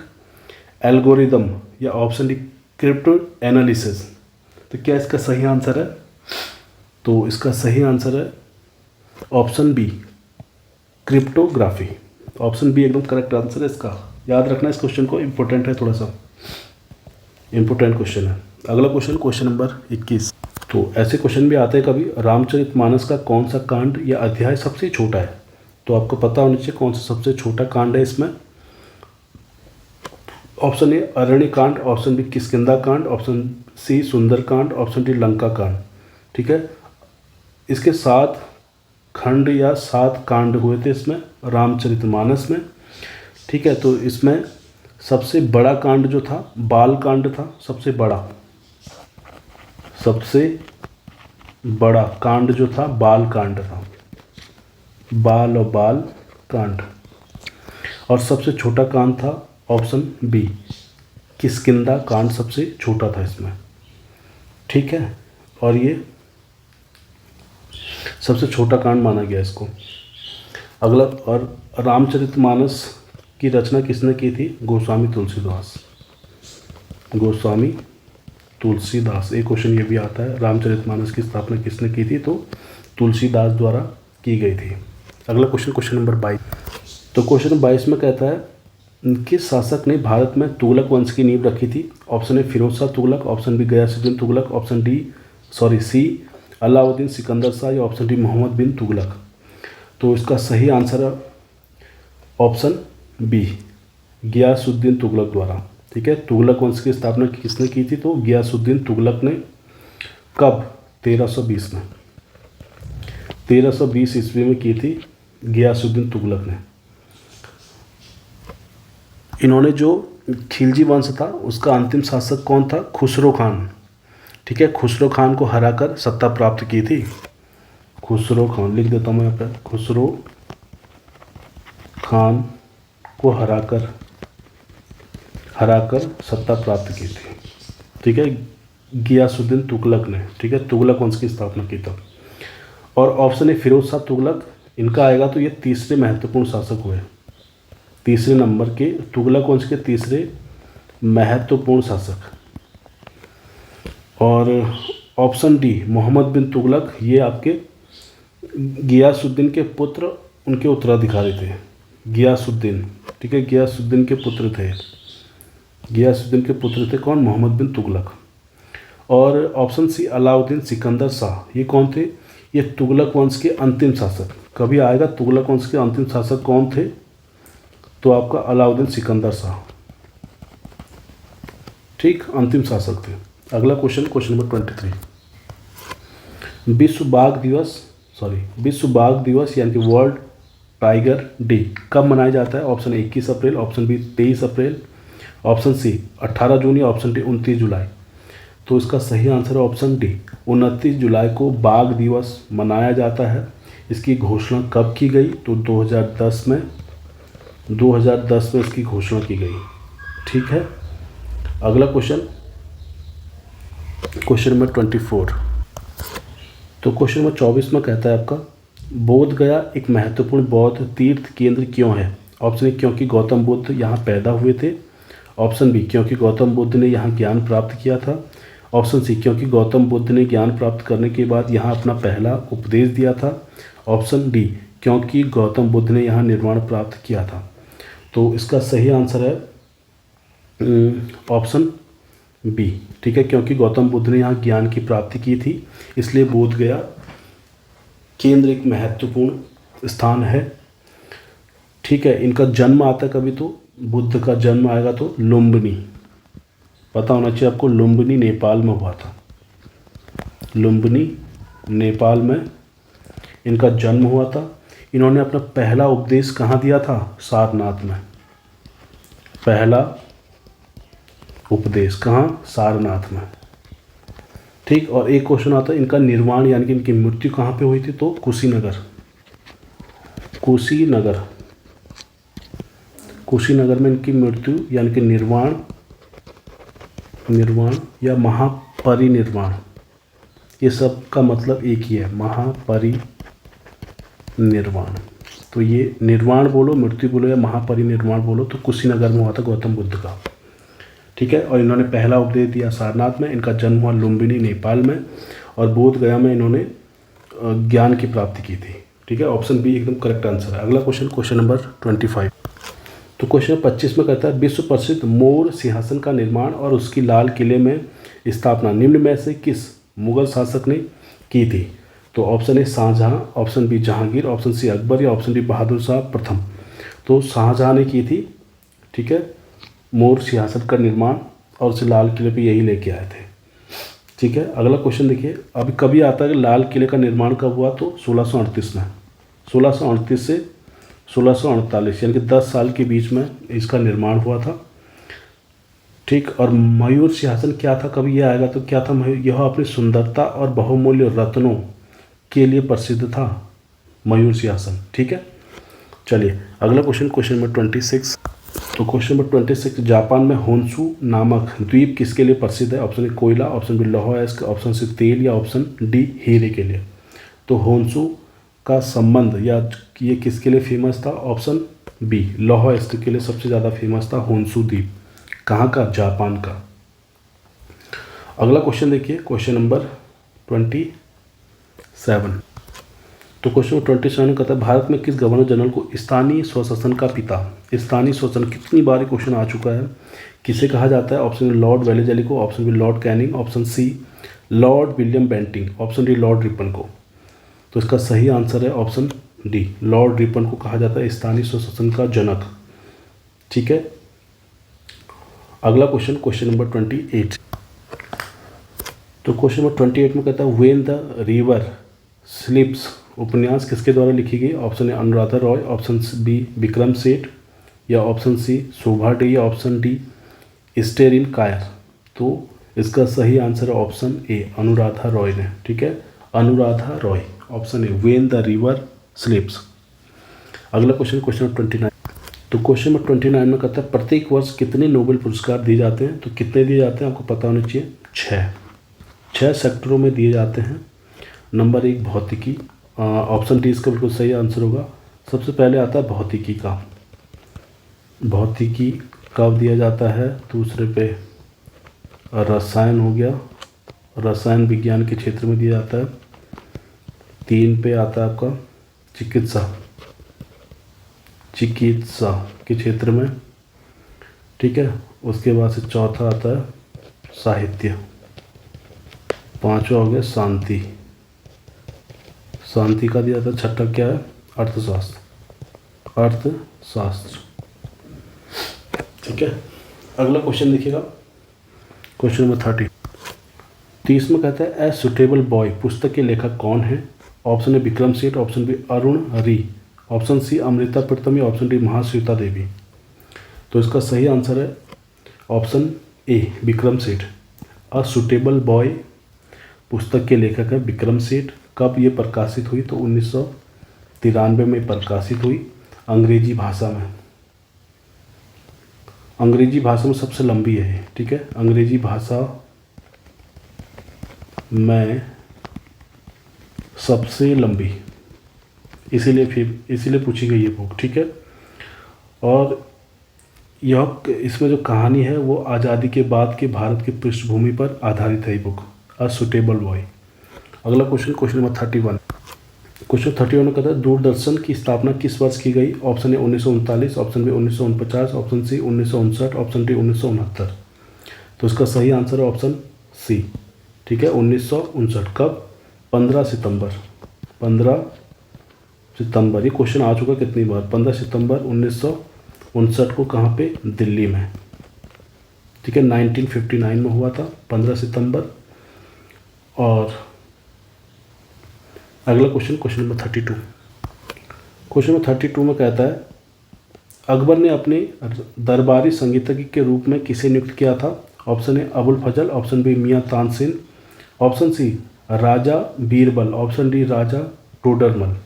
algorithm, या ऑप्शन डी क्रिप्टो एनालिसिस। तो क्या इसका सही आंसर है? तो इसका सही आंसर है option B cryptography. Option B एकदम करेक्ट आंसर है इसका। याद रखना इस क्वेश्चन को, इम्पोर्टेंट है, थोड़ा सा इम्पोर्टेंट क्वेश्चन है। अगला क्वेश्चन, क्वेश्चन नंबर 21। तो ऐसे क्वेश्चन भी आते हैं कभी, रामचरितमानस का कौन सा कांड या अध्याय सबसे छोटा है? तो आपको पता होना चाहिए कौन सा सबसे छोटा कांड है इसमें। ऑप्शन ए अरण्य कांड, ऑप्शन बी किष्किंधा कांड, ऑप्शन सी सुंदर कांड, ऑप्शन डी लंका कांड। ठीक है, इसके 7 खंड या 7 कांड हुए थे इसमें रामचरितमानस में। ठीक है, तो इसमें सबसे बड़ा कांड जो था बाल कांड था, सबसे बड़ा, सबसे बड़ा कांड जो था बाल कांड था, बाल और बाल कांड। और सबसे छोटा कांड था ऑप्शन बी, किष्किंधा कांड सबसे छोटा था इसमें, ठीक है। और ये सबसे छोटा कांड माना गया इसको। अगला, और रामचरितमानस की रचना किसने की थी? गोस्वामी तुलसीदास, गोस्वामी तुलसीदास। एक क्वेश्चन ये भी आता है, रामचरितमानस की स्थापना किसने की थी? तो तुलसीदास द्वारा की गई थी। अगला क्वेश्चन, क्वेश्चन नंबर 22। तो क्वेश्चन 22 में कहता है किस शासक ने भारत में तुगलक वंश की नींव रखी थी? Option A Firoz Shah Tughlaq, option B Ghiyasuddin Tughlaq, option C Alauddin Sikandar Shah, या ऑप्शन डी मोहम्मद बिन तुगलक। तो इसका सही आंसर है ऑप्शन बी, गयासुद्दीन तुगलक द्वारा, ठीक है। तुगलक वंश की स्थापना किसने की थी? तो गयासुद्दीन तुगलक ने। कब? 1320 में, 1320 ईस्वी में की थी गयासुद्दीन तुगलक ने। इन्होंने जो खिलजी वंश था उसका अंतिम शासक कौन था? खुसरो खान, ठीक है। खुसरो खान को हराकर सत्ता प्राप्त की थी। खुसरो खान लिख देता हूँ मैं यहाँ पर, खुसरो खान को हराकर सत्ता प्राप्त की थी, ठीक है, गयासुद्दीन तुगलक ने, ठीक है। तुगलक वंश की स्थापना की तब। और ऑप्शन ए फिरोज शाह तुगलक, इनका आएगा तो ये तीसरे महत्वपूर्ण शासक हुए, तीसरे नंबर के तुगलक वंश के तीसरे महत्वपूर्ण शासक। और ऑप्शन डी मोहम्मद बिन तुगलक, ये आपके गयासुद्दीन के पुत्र, उनके उत्तराधिकारी थे, गयासुद्दीन, ठीक है, गयासुद्दीन के पुत्र थे, गयासुद्दीन के पुत्र थे कौन? मोहम्मद बिन तुगलक। और ऑप्शन सी अलाउद्दीन सिकंदर शाह, ये कौन थे? ये तुगलक वंश के अंतिम शासक। कभी आएगा तुगलक वंश के अंतिम शासक कौन थे? तो आपका अलाउद्दीन सिकंदर शाह, ठीक, अंतिम शासक थे। अगला क्वेश्चन, क्वेश्चन नंबर 23। विश्व बाघ दिवस यानी कि वर्ल्ड टाइगर डे कब मनाया जाता है? ऑप्शन 21 अप्रैल, ऑप्शन बी 23 अप्रैल, ऑप्शन सी 18 जून, या ऑप्शन डी 29 जुलाई। तो इसका सही आंसर है ऑप्शन डी, 29 जुलाई को बाघ दिवस मनाया जाता है। इसकी घोषणा कब की गई? तो 2010 में, 2010 में इसकी घोषणा की गई, ठीक है। अगला क्वेश्चन, क्वेश्चन नंबर 24। तो क्वेश्चन नंबर 24 में कहता है आपका, बोध गया एक महत्वपूर्ण बौद्ध तीर्थ केंद्र क्यों है? ऑप्शन ए क्योंकि गौतम बुद्ध यहाँ पैदा हुए थे, ऑप्शन बी क्योंकि गौतम बुद्ध ने यहाँ ज्ञान प्राप्त किया था, ऑप्शन सी क्योंकि गौतम बुद्ध ने ज्ञान प्राप्त करने के बाद यहाँ अपना पहला उपदेश दिया था, ऑप्शन डी क्योंकि गौतम बुद्ध ने यहाँ निर्वाण प्राप्त किया था। तो इसका सही आंसर है ऑप्शन बी, ठीक है, क्योंकि गौतम बुद्ध ने यहाँ ज्ञान की प्राप्ति की थी, इसलिए बोध गया केंद्र एक महत्वपूर्ण स्थान है, ठीक है। इनका जन्म आता है कभी, तो बुद्ध का जन्म आएगा तो लुम्बिनी, पता होना चाहिए आपको, लुम्बिनी नेपाल में हुआ था, लुम्बिनी नेपाल में इनका जन्म हुआ था। इन्होंने अपना पहला उपदेश कहाँ दिया था? सारनाथ में, पहला उपदेश कहाँ? सारनाथ में, ठीक। और एक क्वेश्चन आता है, इनका निर्वाण यानी कि इनकी मृत्यु कहाँ पे हुई थी? तो कुशीनगर, कुशीनगर में इनकी मृत्यु यानी कि निर्वाण या महापरिनिर्वाण, ये सब का मतलब एक ही है, महापरिनिर्वाण। तो ये निर्वाण बोलो, मृत्यु बोलो या महापरिनिर्वाण बोलो, तो कुशीनगर में हुआ था गौतम बुद्ध का, ठीक है। और इन्होंने पहला उपदेश दिया सारनाथ में। इनका जन्म हुआ लुम्बिनी नेपाल में, और बोध गया में इन्होंने ज्ञान की प्राप्ति की थी, ठीक है। ऑप्शन बी एकदम करेक्ट आंसर है। अगला क्वेश्चन, क्वेश्चन नंबर 25। तो क्वेश्चन 25 में कहता है, विश्व प्रसिद्ध मोर सिंहासन का निर्माण और उसकी लाल किले में स्थापना निम्न में से किस मुगल शासक ने की थी? तो option A Shahjahan, option B Jahangir, option C Akbar, या ऑप्शन डी बहादुर शाह प्रथम। तो शाहजहां ने की थी, ठीक है, मोर सिंहासन का निर्माण, और उसे लाल किले पे यही लेके आए थे, ठीक है। अगला क्वेश्चन देखिए, अभी कभी आता है कि लाल किले का निर्माण कब हुआ? तो 1638 में, 1638 से 1648 यानी कि 10 साल के बीच में इसका निर्माण हुआ था, ठीक। और मयूर सिंहासन क्या था, कभी ये आएगा तो क्या था मयूर, यह अपनी सुंदरता और बहुमूल्य रत्नों के लिए प्रसिद्ध था, मयूर सिंहासन। ठीक है, चलिए अगला क्वेश्चन, क्वेश्चन नंबर 26। तो क्वेश्चन नंबर 26, जापान में होन्शु नामक द्वीप किसके लिए प्रसिद्ध है? ऑप्शन ए कोयला, ऑप्शन बी लौह अयस्क, ऑप्शन सी तेल, या ऑप्शन डी हीरे के लिए। तो होन्शु का संबंध या ये किसके लिए फेमस था? ऑप्शन बी लौह अयस्क के लिए सबसे ज़्यादा फेमस था होन्शु द्वीप। कहाँ का? जापान का। अगला क्वेश्चन देखिए, क्वेश्चन नंबर 27। तो क्वेश्चन नंबर 27 कहता है, भारत में किस गवर्नर जनरल को स्थानीय स्वशासन का पिता, स्थानीय स्वशासन कितनी बार क्वेश्चन आ चुका है, किसे कहा जाता है? ऑप्शन लॉर्ड वेलेजली को, option B Lord Canning, option C Lord William Bentinck, option D Lord Ripon को। तो इसका सही आंसर है ऑप्शन डी, लॉर्ड रिपन को कहा जाता है स्थानीय स्वशासन का जनक। ठीक है, अगला क्वेश्चन, क्वेश्चन नंबर 28। तो क्वेश्चन नंबर 28 में कहता है, व्हेन द रिवर स्लिप्स उपन्यास किसके द्वारा लिखी गई? Option A Anuradha Roy, option B Vikram Seth, या ऑप्शन सी शोभा डे, या ऑप्शन डी स्टेरिन कायर। तो इसका सही आंसर है ऑप्शन ए अनुराधा रॉय ने। ठीक है, Anuradha Roy, option A when the river slips. अगला क्वेश्चन, क्वेश्चन नंबर 29। तो क्वेश्चन नंबर 29 में कहता है, प्रत्येक वर्ष कितने नोबेल पुरस्कार दिए जाते हैं? तो कितने दिए जाते हैं आपको पता होना चाहिए, 6 सेक्टरों में दिए जाते हैं। नंबर 1 भौतिकी, ऑप्शन डी इसका बिल्कुल सही आंसर होगा। सबसे पहले आता है भौतिकी का, भौतिकी कब दिया जाता है? दूसरे पे रसायन हो गया, रसायन विज्ञान के क्षेत्र में दिया जाता है। 3 पे आता है आपका चिकित्सा, चिकित्सा के क्षेत्र में। ठीक है, उसके बाद से चौथा आता है साहित्य, 5वां हो गया शांति, शांति का दिया था। छठा क्या है? अर्थशास्त्र, अर्थशास्त्र। ठीक है, अगला क्वेश्चन देखिएगा, क्वेश्चन नंबर 30 में कहता है, ए सुटेबल बॉय पुस्तक के लेखक कौन है? ऑप्शन ए विक्रम सेठ, ऑप्शन बी अरुण री, ऑप्शन सी अमृता प्रीतम, या ऑप्शन डी महाश्वेता देवी। तो इसका सही आंसर है option A Vikram Seth. A suitable boy पुस्तक के लेखक है विक्रम सेठ। कब ये प्रकाशित हुई? तो 1993 में प्रकाशित हुई, अंग्रेजी भाषा में। अंग्रेजी भाषा में सबसे लंबी है। ठीक है, अंग्रेजी भाषा में सबसे लंबी, इसीलिए पूछी गई ये बुक। ठीक है, और यह इसमें जो कहानी है वो आज़ादी के बाद के भारत की पृष्ठभूमि पर आधारित है ये बुक, अ सुटेबल बॉय। अगला क्वेश्चन, क्वेश्चन नंबर 31। क्वेश्चन 31 में कहता है, दूरदर्शन की स्थापना किस वर्ष की गई? Option A 1939, option B 1949, option C 1959, option D 1969। तो इसका सही आंसर है ऑप्शन सी। ठीक है, 1959। कब? 15 सितंबर, 15 सितंबर। ये क्वेश्चन आ चुका कितनी बार? 15 सितंबर 1959 को। कहाँ पे? दिल्ली में। ठीक है, 1959 में हुआ था 15 सितंबर। और अगला question, question number 32। Question number 32 में कहता है, अकबर ने अपने दरबारी संगीतज्ञ के रूप में किसे नियुक्त किया था? Option A Abul Fazal, option B Miyan Tansen, option C Raja Birbal, option D Raja Todarmal.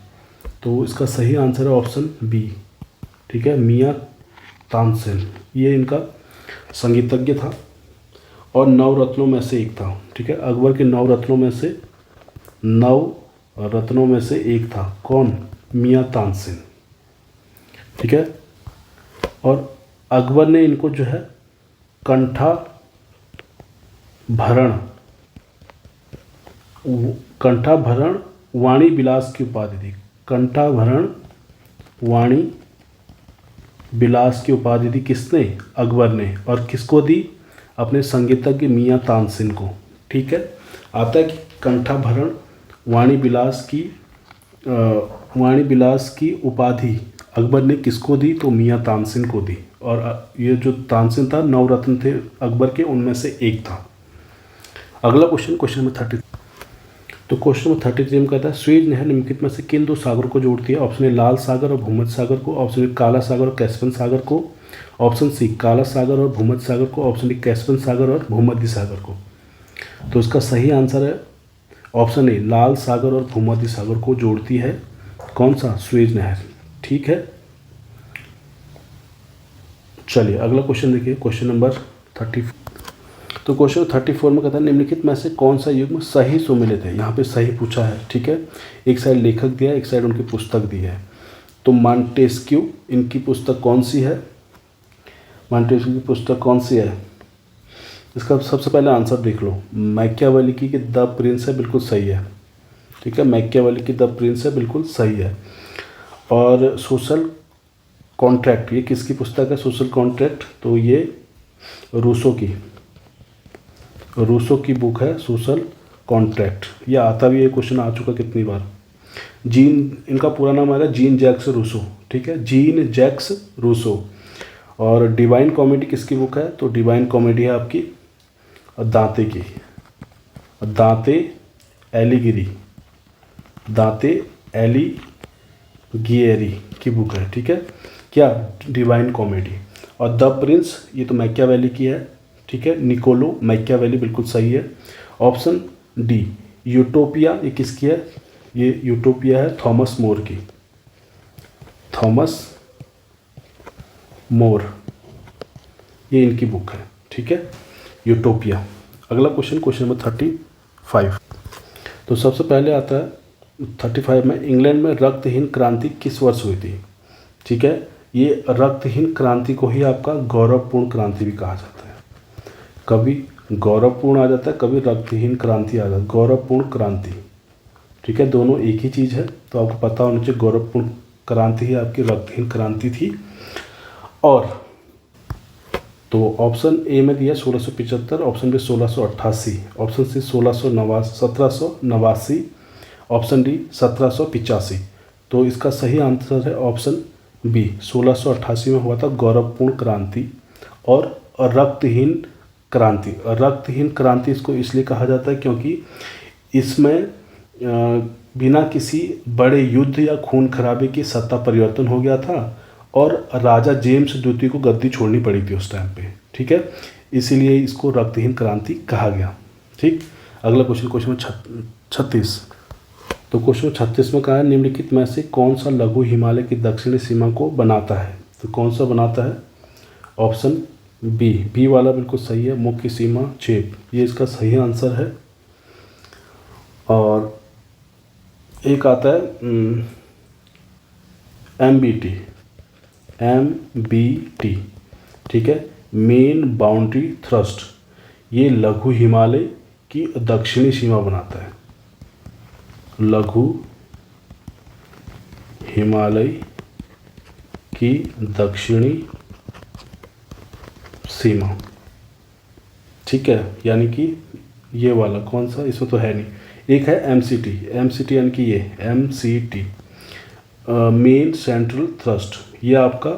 तो इसका सही आंसर है ऑप्शन बी। ठीक है, मियाँ तानसेन, ये इनका संगीतज्ञ था और 9 रत्नों में से एक था। ठीक है, अकबर के 9 रत्नों में से 9 रत्नों में से एक था। कौन? मियाँ तानसेन। ठीक है, और अकबर ने इनको जो है कंठाभरण वाणी विलास की उपाधि दी। कंठाभरण वाणी विलास की उपाधि दी किसने? अकबर ने। और किसको दी? अपने संगीतज्ञ मियाँ तानसेन को। ठीक है, आता है कि कंठाभरण वाणी विलास की उपाधि अकबर ने किसको दी? तो मियाँ तानसेन को दी। और ये जो तानसेन था 9 रत्न थे अकबर के, उनमें से एक था। अगला क्वेश्चन, क्वेश्चन नंबर 30। तो क्वेश्चन नंबर 33 में कहता है, स्वेज नहर निम्नलिखित में से किन 2 सागरों को जोड़ती है? ऑप्शन ए लाल सागर और भूमध्य सागर को, ऑप्शन ए काला सागर और कैस्पियन सागर को, ऑप्शन सी काला सागर और भूमध्य सागर को, ऑप्शन डी कैस्पियन सागर और भूमध्य सागर को। तो इसका सही आंसर है ऑप्शन ए, लाल सागर और भूमध्य सागर को जोड़ती है कौन सा, सुएज नहर। ठीक है, चलिए अगला क्वेश्चन देखिए, क्वेश्चन नंबर 30। तो क्वेश्चन 34 में कहता है निम्नलिखित में से कौन सा युग्म सही सुमेलित है। यहाँ पे सही पूछा है। ठीक है, एक साइड लेखक दिया है, एक साइड उनकी पुस्तक दी है। तो मॉन्टेस्क्यू, इनकी पुस्तक कौन सी है, मॉन्टेस्क्यू की पुस्तक कौन सी है, इसका सबसे पहले आंसर देख लो। मैकियावेली की द प्रिंस है, बिल्कुल सही है। ठीक है, मैकियावेली की द प्रिंस है, बिल्कुल सही है। और सोशल कॉन्ट्रैक्ट, ये किसकी पुस्तक है, सोशल कॉन्ट्रैक्ट, तो ये रूसो की बुक है सोशल कॉन्ट्रैक्ट। ये आता भी है, क्वेश्चन आ चुका कितनी बार। जीन, इनका पूरा नाम आएगा जीन जैक्स रूसो। ठीक है, जीन जैक्स रूसो। और डिवाइन कॉमेडी किसकी बुक है, तो डिवाइन कॉमेडी है आपकी दांते की, दांते एलिगिएरी की बुक है। ठीक है, क्या, डिवाइन कॉमेडी। और द प्रिंस, ये तो मैकियावेली की है। ठीक है, निकोलो मैकियावेली, बिल्कुल सही है। ऑप्शन डी यूटोपिया, ये किसकी है, ये यूटोपिया है थॉमस मोर की, थॉमस मोर, ये इनकी बुक है। ठीक है, यूटोपिया। अगला क्वेश्चन, क्वेश्चन नंबर 35। तो सबसे पहले आता है 35 में, इंग्लैंड में रक्तहीन क्रांति किस वर्ष हुई थी। ठीक है, ये रक्तहीन क्रांति को ही आपका गौरवपूर्ण क्रांति भी कहा जाता है। कभी गौरवपूर्ण आ जाता है, कभी रक्तहीन क्रांति आ जाता है, गौरवपूर्ण क्रांति। ठीक है, दोनों एक ही चीज़ है, तो आपको पता होना चाहिए गौरवपूर्ण क्रांति ही आपकी रक्तहीन क्रांति थी। और तो ऑप्शन ए में दिया 1675, option B 1688, option C 1789, option D 1785। तो इसका सही आंसर है ऑप्शन बी, 1688 में हुआ था गौरवपूर्ण क्रांति और रक्तहीन क्रांति। रक्तहीन क्रांति इसको इसलिए कहा जाता है क्योंकि इसमें बिना किसी बड़े युद्ध या खून खराबे की सत्ता परिवर्तन हो गया था और राजा जेम्स द्वितीय को गद्दी छोड़नी पड़ी थी उस टाइम पे। ठीक है, इसीलिए इसको रक्तहीन क्रांति कहा गया। ठीक, अगला क्वेश्चन, क्वेश्चन 36। तो क्वेश्चन 36 में कहा है निम्नलिखित में से कौन सा लघु हिमालय की दक्षिणी सीमा को बनाता है। तो कौन सा बनाता है, ऑप्शन बी वाला बिल्कुल सही है, मुख्य सीमा छेद, ये इसका सही आंसर है। और एक आता है MBT। ठीक है, मेन बाउंड्री थ्रस्ट, ये लघु हिमालय की दक्षिणी सीमा बनाता है। लघु हिमालय की दक्षिणी सीमा। ठीक है, यानी कि ये वाला कौन सा, इसमें तो है नहीं। एक है MCT यानी कि ये MCT, मेन सेंट्रल थ्रस्ट, ये आपका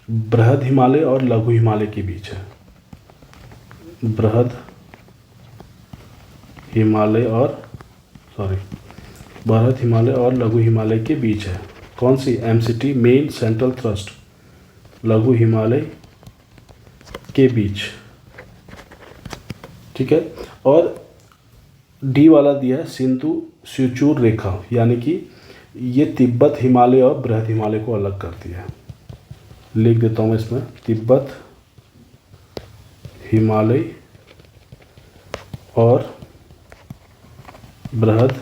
बृहद हिमालय और लघु हिमालय के बीच है। बृहद हिमालय और लघु हिमालय के बीच है। कौन सी, MCT, मेन सेंट्रल थ्रस्ट, लघु हिमालय के बीच। ठीक है, और डी वाला दिया है सिंधु सिचुर रेखा, यानी कि ये तिब्बत हिमालय और बृहद हिमालय को अलग करती है। लिख देता हूँ इसमें, तिब्बत हिमालय और बृहद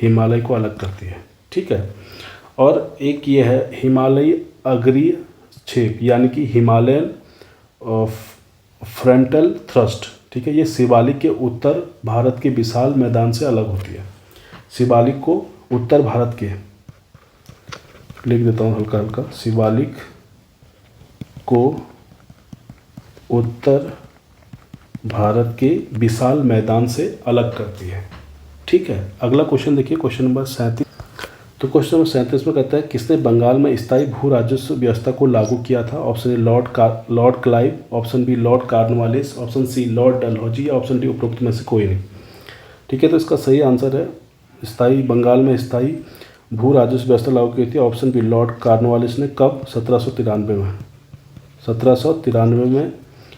हिमालय को अलग करती है। ठीक है, और एक ये है हिमालय अग्रीय छेद, यानी कि हिमालयन फ्रंटल थ्रस्ट। ठीक है, ये शिवालिक के उत्तर भारत के विशाल मैदान से अलग होती है। शिवालिक को उत्तर भारत के, लिख देता हूँ हल्का हल्का, शिवालिक को उत्तर भारत के विशाल मैदान से अलग करती है। ठीक है, अगला क्वेश्चन देखिए, क्वेश्चन नंबर 37। तो क्वेश्चन नंबर 37 में कहता है किसने बंगाल में स्थायी भू राजस्व व्यवस्था को लागू किया था। Option A Lord Clive, option B Lord Cornwallis, option C Lord Dalhousie, option D उपरोक्त में से कोई नहीं। ठीक है, तो इसका सही आंसर है बंगाल में स्थायी भू राजस्व व्यवस्था लागू की थी, ऑप्शन बी लॉर्ड कॉर्नवालिस ने। कब, 1793 में। 1793 में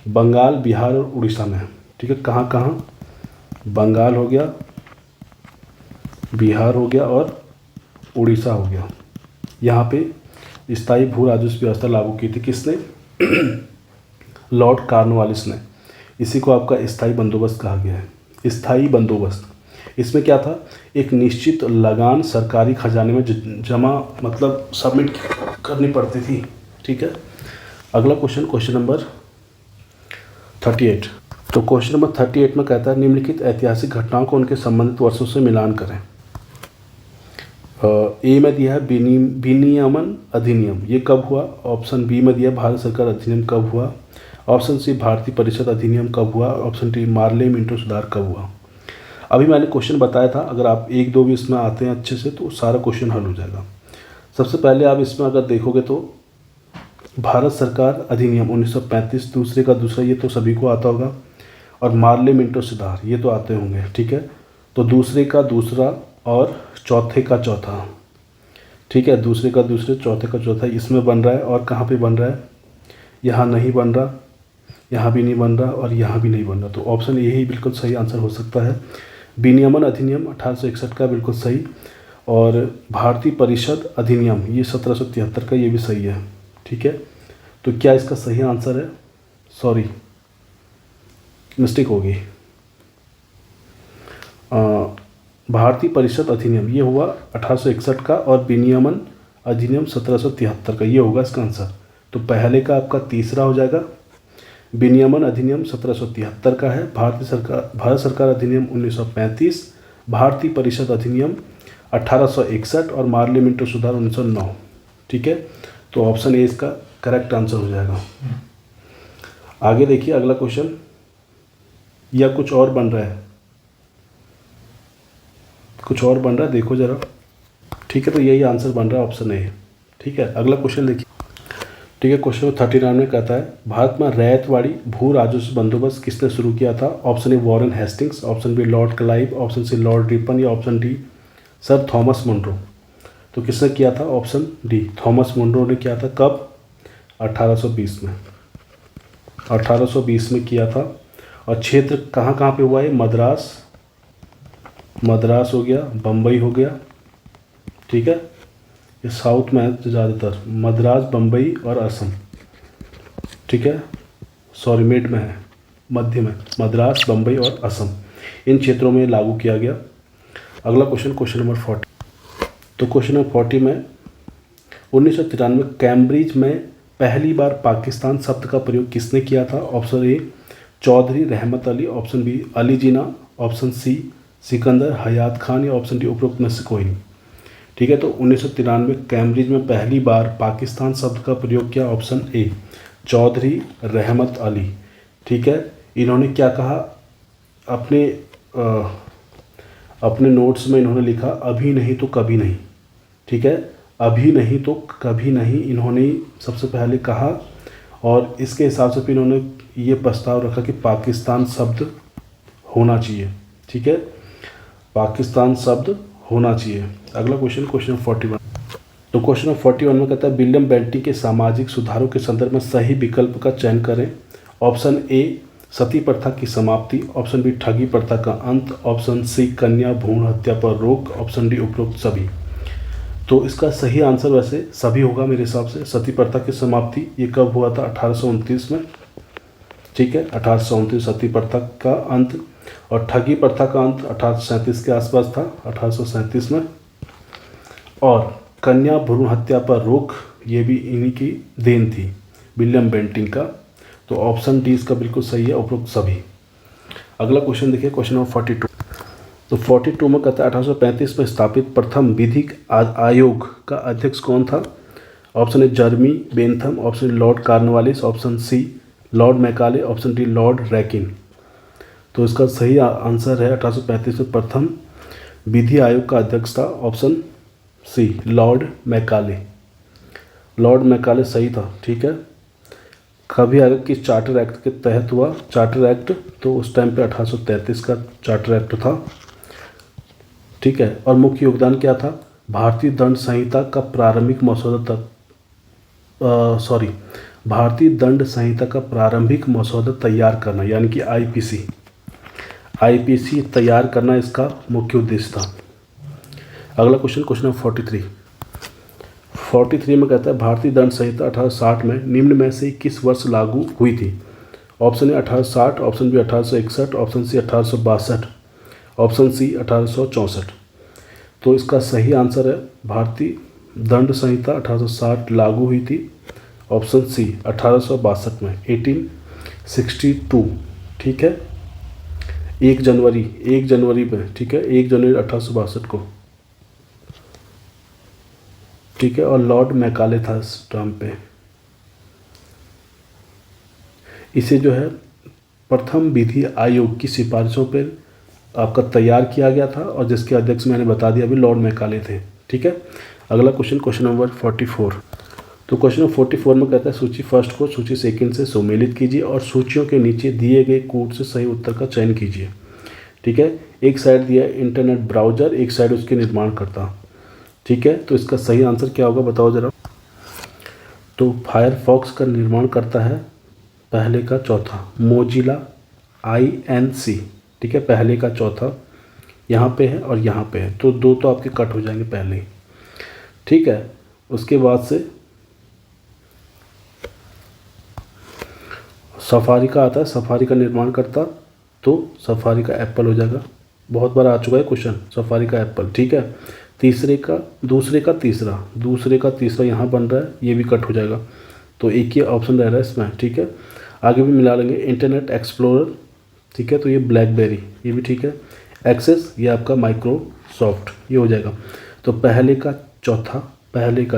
बंगाल, बिहार और उड़ीसा में। ठीक है, कहाँ कहाँ? बंगाल हो गया, बिहार हो गया और उड़ीसा हो गया। यहाँ पे स्थायी भू राजस्व व्यवस्था लागू की थी किसने? लॉर्ड कॉर्नवालिस ने। इसी को आपका स्थायी बंदोबस्त कहा गया है। स्थायी बंदोबस्त, इसमें क्या था? एक निश्चित लगान सरकारी खजाने में जमा मतलब सबमिट करनी पड़ती थी। ठीक है, अगला क्वेश्चन, क्वेश्चन नंबर 38। तो क्वेश्चन नंबर 38 में कहता है निम्नलिखित ऐतिहासिक घटनाओं को उनके संबंधित वर्षों से मिलान करें। ए में दिया है विनियमन अधिनियम, ये कब हुआ? ऑप्शन बी में दिया है भारत सरकार अधिनियम कब हुआ? ऑप्शन सी भारतीय परिषद अधिनियम कब हुआ? ऑप्शन डी मार्ले मिंटो सुधार कब हुआ? अभी मैंने क्वेश्चन बताया था, अगर आप एक दो भी इसमें आते हैं अच्छे से तो सारा क्वेश्चन हल हो जाएगा। सबसे पहले आप इसमें अगर देखोगे तो भारत सरकार अधिनियम 1935, दूसरे का दूसरा, ये तो सभी को आता होगा, और मार्ले मिंटो सुधार ये तो आते होंगे। ठीक है, तो दूसरे का दूसरा और चौथे का चौथा। ठीक है, दूसरे का दूसरे, चौथे का चौथा इसमें बन रहा है। और कहाँ पे बन रहा है? यहाँ नहीं बन रहा, यहाँ भी नहीं बन रहा और यहाँ भी नहीं बन रहा। तो ऑप्शन ए ही बिल्कुल सही आंसर हो सकता है। विनियमन अधिनियम 1861 का बिल्कुल सही, और भारतीय परिषद अधिनियम ये 1773 का, ये भी सही है। ठीक है, तो क्या इसका सही आंसर है? सॉरी, मिस्टेक होगी। भारतीय परिषद अधिनियम ये हुआ 1861 का, और विनियमन अधिनियम 1773 का, ये होगा इसका आंसर। तो पहले का आपका तीसरा हो जाएगा। विनियमन अधिनियम 1773 का है, भारत सरकार अधिनियम 1935, भारतीय परिषद अधिनियम 1861 और मार्ले मिंटो सुधार 1909। ठीक है, तो ऑप्शन ए इसका करेक्ट आंसर हो जाएगा। आगे देखिए अगला क्वेश्चन, या कुछ और बन रहा है? कुछ और बन रहा है, देखो ज़रा। ठीक है, तो यही आंसर बन रहा है, ऑप्शन ए। ठीक है, अगला क्वेश्चन देखिए। ठीक है, क्वेश्चन 39 में कहता है भारत में रैयतवाड़ी भू राजस्व बंदोबस्त किसने शुरू किया था? Option A Warren Hastings, option B Lord Clive, option C Lord Ripon, या option D Sir Thomas Munro. तो किसने किया था? ऑप्शन डी थॉमस मुनरो ने किया था। कब? 1820 में। 1820 में किया था। और क्षेत्र कहाँ कहाँ पे हुआ है? मद्रास हो गया, बम्बई हो गया। ठीक है, ये साउथ में है ज़्यादातर, मद्रास, बम्बई और असम। ठीक है, सॉरी मिड में है, मध्य में, मद्रास, बम्बई और असम, इन क्षेत्रों में लागू किया गया। अगला क्वेश्चन, क्वेश्चन नंबर 40। तो क्वेश्चन नंबर 40 में 1993 कैम्ब्रिज में पहली बार पाकिस्तान शब्द का प्रयोग किसने किया था? ऑप्शन ए चौधरी रहमत अली, ऑप्शन बी अली जिना, ऑप्शन सी सिकंदर हयात खान, या ऑप्शन डी उपरोक्त में से कोई नहीं। ठीक है, तो 1993 कैम्ब्रिज में पहली बार पाकिस्तान शब्द का प्रयोग किया, ऑप्शन ए चौधरी रहमत अली। ठीक है, इन्होंने क्या कहा अपने नोट्स में? इन्होंने लिखा अभी नहीं तो कभी नहीं। ठीक है, अभी नहीं तो कभी नहीं इन्होंने सबसे पहले कहा, और इसके हिसाब से फिर इन्होंने ये प्रस्ताव रखा कि पाकिस्तान शब्द होना चाहिए। ठीक है, पाकिस्तान शब्द होना चाहिए। अगला क्वेश्चन, क्वेश्चन 41। तो क्वेश्चन 41 में कहता है विलियम बेंटिक के सामाजिक सुधारों के संदर्भ में सही विकल्प का चयन करें। ऑप्शन ए सती प्रथा की समाप्ति, ऑप्शन बी ठगी प्रथा का अंत, ऑप्शन सी कन्या भ्रूण हत्या पर रोक, ऑप्शन डी उपरोक्त सभी। तो इसका सही आंसर वैसे सभी होगा मेरे हिसाब से। सती प्रथा की समाप्ति ये कब हुआ था? 1829 में। ठीक है, 1829 सती प्रथा का अंत, और ठगी प्रथा का अंत 1837 के आसपास था, 1837 में। और कन्या भ्रूण हत्या पर रोक ये भी इन्हीं की देन थी, विलियम बेंटिक का। तो ऑप्शन डी इसका बिल्कुल सही है, उपरोक्त सभी। अगला क्वेश्चन देखिए, क्वेश्चन नंबर 42। तो 42 में कहता है 1835 में स्थापित प्रथम विधिक आयोग का अध्यक्ष कौन था? Option A Jeremy Bentham, option Lord Cornwallis, option C Lord Macaulay, option D Lord रैकिन। तो इसका सही आंसर है 1835 में प्रथम विधि आयोग का अध्यक्ष था, option C Lord Macaulay. Lord Macaulay सही था। ठीक है, कभी आयोग किस चार्टर एक्ट के तहत हुआ? चार्टर एक्ट तो उस टाइम पे 1833 का चार्टर एक्ट था। ठीक है, और मुख्य योगदान क्या था? भारतीय दंड संहिता का प्रारंभिक मसौदा तक भारतीय दंड संहिता का प्रारंभिक मसौदा तैयार करना, यानी कि आईपीसी तैयार करना इसका मुख्य उद्देश्य था। अगला क्वेश्चन, क्वेश्चन नंबर 43 में कहता है भारतीय दंड संहिता 1860 में निम्न में से किस वर्ष लागू हुई थी? Option A 1860, option B 1861, option C 1862, option C 1864। तो इसका सही आंसर है भारतीय दंड संहिता 1860 लागू हुई थी, ऑप्शन सी 1862 में, 1862। ठीक है, 1 जनवरी में, ठीक है, 1 जनवरी 1862 को, ठीक है। और लॉर्ड मैकाले था इस टाइम पे। इसे जो है प्रथम विधि आयोग की सिफारिशों पर आपका तैयार किया गया था और जिसके अध्यक्ष मैंने बता दिया अभी लॉर्ड मैकाले थे। ठीक है, अगला क्वेश्चन, क्वेश्चन नंबर 44। तो क्वेश्चन नंबर 44 में कहता है सूची फर्स्ट को सूची सेकंड से सुमेलित कीजिए और सूचियों के नीचे दिए गए कोड से सही उत्तर का चयन कीजिए। ठीक है, एक साइड दिया है इंटरनेट ब्राउजर, एक साइड उसके निर्माणकर्ता। ठीक है, तो इसका सही आंसर क्या होगा बताओ ज़रा। तो फायरफॉक्स का निर्माण करता है पहले का चौथा मोजिला INC। ठीक है, पहले का चौथा यहाँ पे है और यहाँ पे है, तो 2 तो आपके कट हो जाएंगे पहले ही। ठीक है, उसके बाद से सफारी का आता है, सफारी का निर्माण करता, तो सफारी का एप्पल हो जाएगा। बहुत बार आ चुका है क्वेश्चन, सफारी का एप्पल। ठीक है, दूसरे का तीसरा यहाँ बन रहा है, ये भी कट हो जाएगा, तो एक ही ऑप्शन रह रहा है इसमें। ठीक है, आगे भी मिला लेंगे इंटरनेट एक्सप्लोरर। ठीक है, तो ये ब्लैकबेरी, ये भी ठीक है। एक्सेस, ये आपका माइक्रोसॉफ्ट, ये हो जाएगा। तो पहले का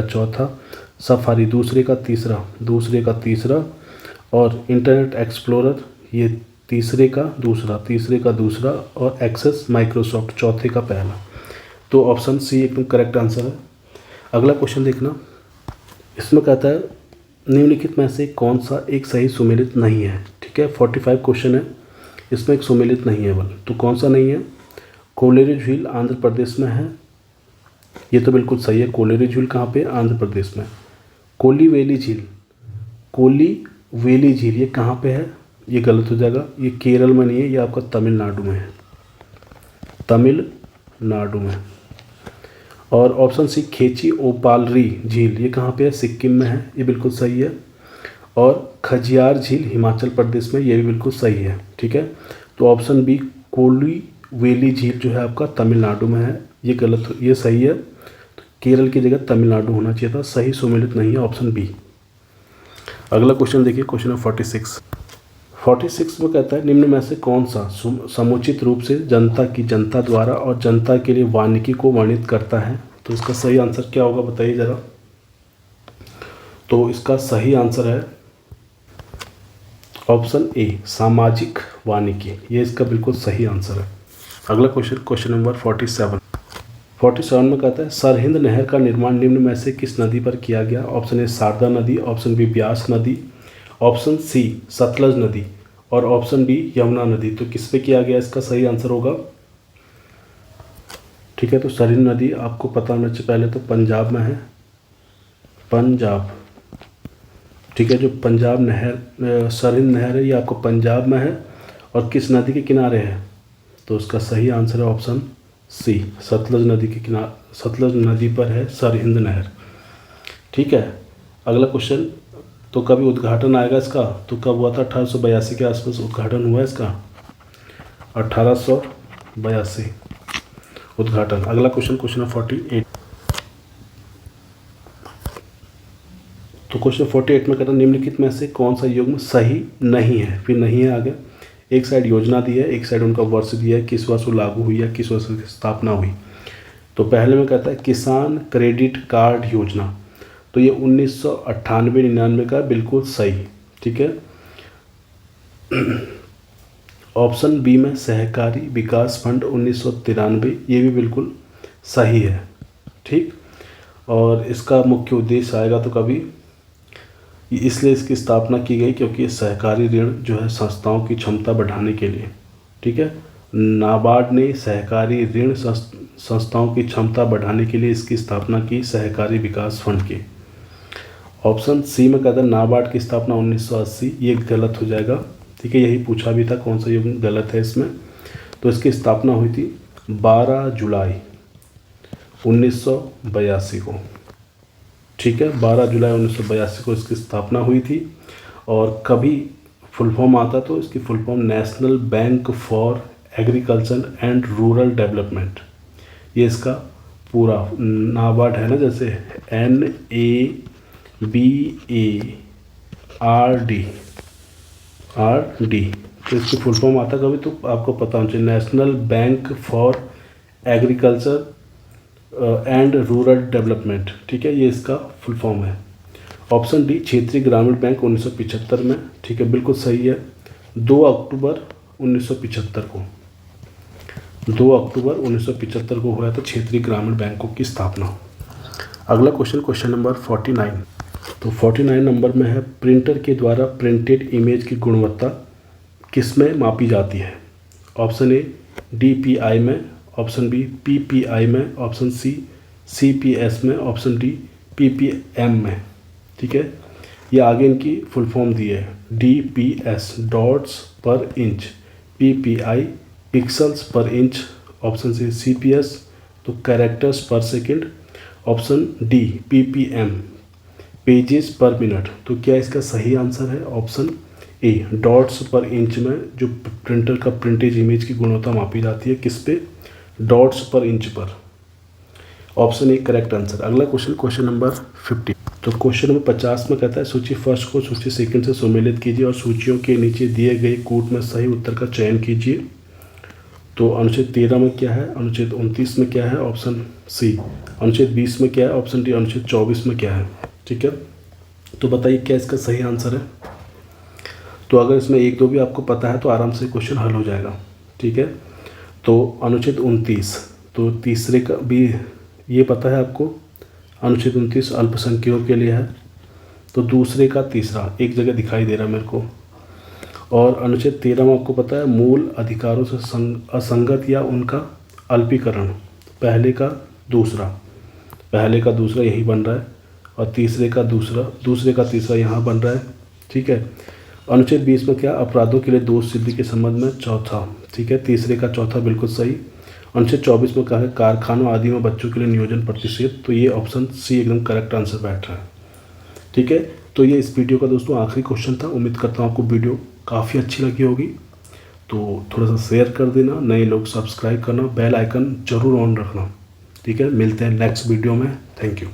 चौथा, सफारी दूसरे का तीसरा और इंटरनेट एक्सप्लोरर ये तीसरे का दूसरा और एक्सेस माइक्रोसॉफ्ट चौथे का पहला। तो ऑप्शन सी एकदम करेक्ट आंसर है। अगला क्वेश्चन देखना, इसमें कहता है निम्नलिखित में से कौन सा एक सही सुमेलित नहीं है। ठीक है, 45 क्वेश्चन है, इसमें एक सुमेलित नहीं है बल, तो कौन सा नहीं है? कोलेरी झील आंध्र प्रदेश में है, ये तो बिल्कुल सही है। कोलेरी झील कहाँ पे? आंध्र प्रदेश में। कोलीवेली झील ये कहाँ पे है? ये गलत हो जाएगा, ये केरल में नहीं है, ये आपका तमिलनाडु में है, तमिलनाडु में। और ऑप्शन सी खेची ओपालरी झील ये कहाँ पे है? सिक्किम में है, ये बिल्कुल सही है। और खजियार झील हिमाचल प्रदेश में, ये भी बिल्कुल सही है। ठीक है, तो ऑप्शन बी कोलीवेली झील जो है आपका तमिलनाडु में है, ये गलत, ये सही है। तो केरल की जगह तमिलनाडु होना चाहिए था, सही सुमेलित नहीं है ऑप्शन बी। अगला क्वेश्चन देखिए, क्वेश्चन नंबर 46 में कहता है निम्न में से कौन सा समुचित रूप से जनता द्वारा और जनता के लिए वानिकी को वर्णित करता है? तो इसका सही आंसर क्या होगा बताइए ज़रा। तो इसका सही आंसर है ऑप्शन ए सामाजिक वानिकी, ये इसका बिल्कुल सही आंसर है। अगला क्वेश्चन नंबर 47 में कहता है सरहिंद नहर का निर्माण निम्न में से किस नदी पर किया गया? ऑप्शन ए शारदा नदी, ऑप्शन बी ब्यास नदी, ऑप्शन सी सतलज नदी और ऑप्शन बी यमुना नदी। तो किस पे किया गया? इसका सही आंसर होगा, ठीक है, तो सरहिंद नदी आपको पता होना चाहिए पहले तो पंजाब में है, पंजाब। ठीक है, जो पंजाब नहर सरहिंद नहर है ये आपको पंजाब में है और किस नदी के किनारे है? तो उसका सही आंसर है ऑप्शन सी सतलज नदी के किनारे, सतलज नदी पर है सरहिंद नहर। ठीक है, अगला क्वेश्चन, तो कभी उद्घाटन आएगा इसका? तो कब हुआ था? 1882 के आसपास उद्घाटन हुआ इसका, 1882 उद्घाटन। अगला क्वेश्चन 48। तो क्वेश्चन 48 में कहता है निम्नलिखित में से कौन सा युग्म सही नहीं है? फिर नहीं है आगे, एक साइड योजना दी है, एक साइड उनका वर्ष दिया है, किस वर्ष वो लागू हुई है, किस वर्ष की स्थापना हुई। तो पहले में कहता है किसान क्रेडिट कार्ड योजना, तो ये 1998-99 का बिल्कुल सही। ठीक है, ऑप्शन बी में सहकारी विकास फंड 1993, ये भी बिल्कुल सही है। ठीक, और इसका मुख्य उद्देश्य आएगा तो कभी, इसलिए इसकी स्थापना की गई क्योंकि सहकारी ऋण जो है संस्थाओं की क्षमता बढ़ाने के लिए। ठीक है, नाबार्ड ने सहकारी ऋण संस्थाओं की क्षमता बढ़ाने के लिए इसकी स्थापना की, सहकारी विकास फंड की। ऑप्शन सी में कहता है नाबार्ड की स्थापना 1980, ये गलत हो जाएगा। ठीक है, यही पूछा भी था कौन सा युग गलत है इसमें। तो इसकी स्थापना हुई थी 12 जुलाई 1982 को। ठीक है, 12 जुलाई 1982 को इसकी स्थापना हुई थी। और कभी फुल फॉर्म आता तो इसकी full form national bank for agriculture and rural development, ये इसका पूरा नाबार्ड है ना, जैसे NABARD, तो इसकी फुल फॉर्म आता कभी तो आपको पता होना चाहिए, national bank for agriculture and rural development. ठीक है, ये इसका फुल फॉर्म है। ऑप्शन डी क्षेत्रीय ग्रामीण बैंक 1975 में। ठीक है, बिल्कुल सही है। 2 अक्टूबर 1975 को 2 अक्टूबर 1975 को हुआ था क्षेत्रीय ग्रामीण बैंकों की स्थापना। अगला क्वेश्चन नंबर 49। तो 49 नंबर में है प्रिंटर के द्वारा प्रिंटेड इमेज की गुणवत्ता किस में मापी जाती है। ऑप्शन ए DPI में, ऑप्शन बी PPI में, ऑप्शन सी CPS में, ऑप्शन डी PPM में। ठीक है, ये आगे इनकी फुल फॉर्म दी है। DPS डॉट्स पर इंच, PPI पिक्सल्स पर इंच, ऑप्शन सी CPS तो कैरेक्टर्स पर second, option D PPM pages पर मिनट। तो क्या इसका सही आंसर है ऑप्शन ए डॉट्स पर इंच में जो प्रिंटर का प्रिंटेज इमेज की गुणवत्ता मापी जाती है किस पे, डॉट्स पर इंच पर। Option A correct answer. अगला क्वेश्चन नंबर 50। तो क्वेश्चन नंबर 50 में कहता है सूची फर्स्ट को सूची सेकंड से सुमेलित कीजिए और सूचियों के नीचे दिए गए कूट में सही उत्तर का चयन कीजिए। तो अनुच्छेद 13 में क्या है, अनुच्छेद 29 में क्या है, ऑप्शन सी, अनुच्छेद 20 में क्या है, ऑप्शन डी, अनुच्छेद 24 में क्या है। ठीक है, तो बताइए क्या इसका सही आंसर है। तो अगर इसमें 1 2 भी आपको पता है तो आराम से क्वेश्चन हल हो जाएगा। ठीक है, तो अनुच्छेद 29, तो तीसरे का भी ये पता है आपको, अनुच्छेद 29 अल्पसंख्यकों के लिए है। तो दूसरे का तीसरा एक जगह दिखाई दे रहा है मेरे को। और अनुच्छेद 13 में आपको पता है मूल अधिकारों से असंगत या उनका अल्पीकरण, पहले का दूसरा यही बन रहा है और तीसरे का तीसरा यहाँ बन रहा है। ठीक है, अनुच्छेद 20 में क्या अपराधों के लिए दोष सिद्धि के संबंध में चौथा। ठीक है, तीसरे का चौथा बिल्कुल सही। अनुच्छेद 24 में कहा है कारखानों आदि में बच्चों के लिए नियोजन प्रतिषेध, तो ये ऑप्शन सी एकदम करेक्ट आंसर बैठ रहा है। ठीक है, तो ये इस वीडियो का दोस्तों आखिरी क्वेश्चन था। उम्मीद करता हूँ आपको वीडियो काफ़ी अच्छी लगी होगी। तो थोड़ा सा शेयर कर देना, नए लोग सब्सक्राइब करना, बेल आइकन जरूर ऑन रखना। ठीक है, मिलते हैं नेक्स्ट वीडियो में। Thank you.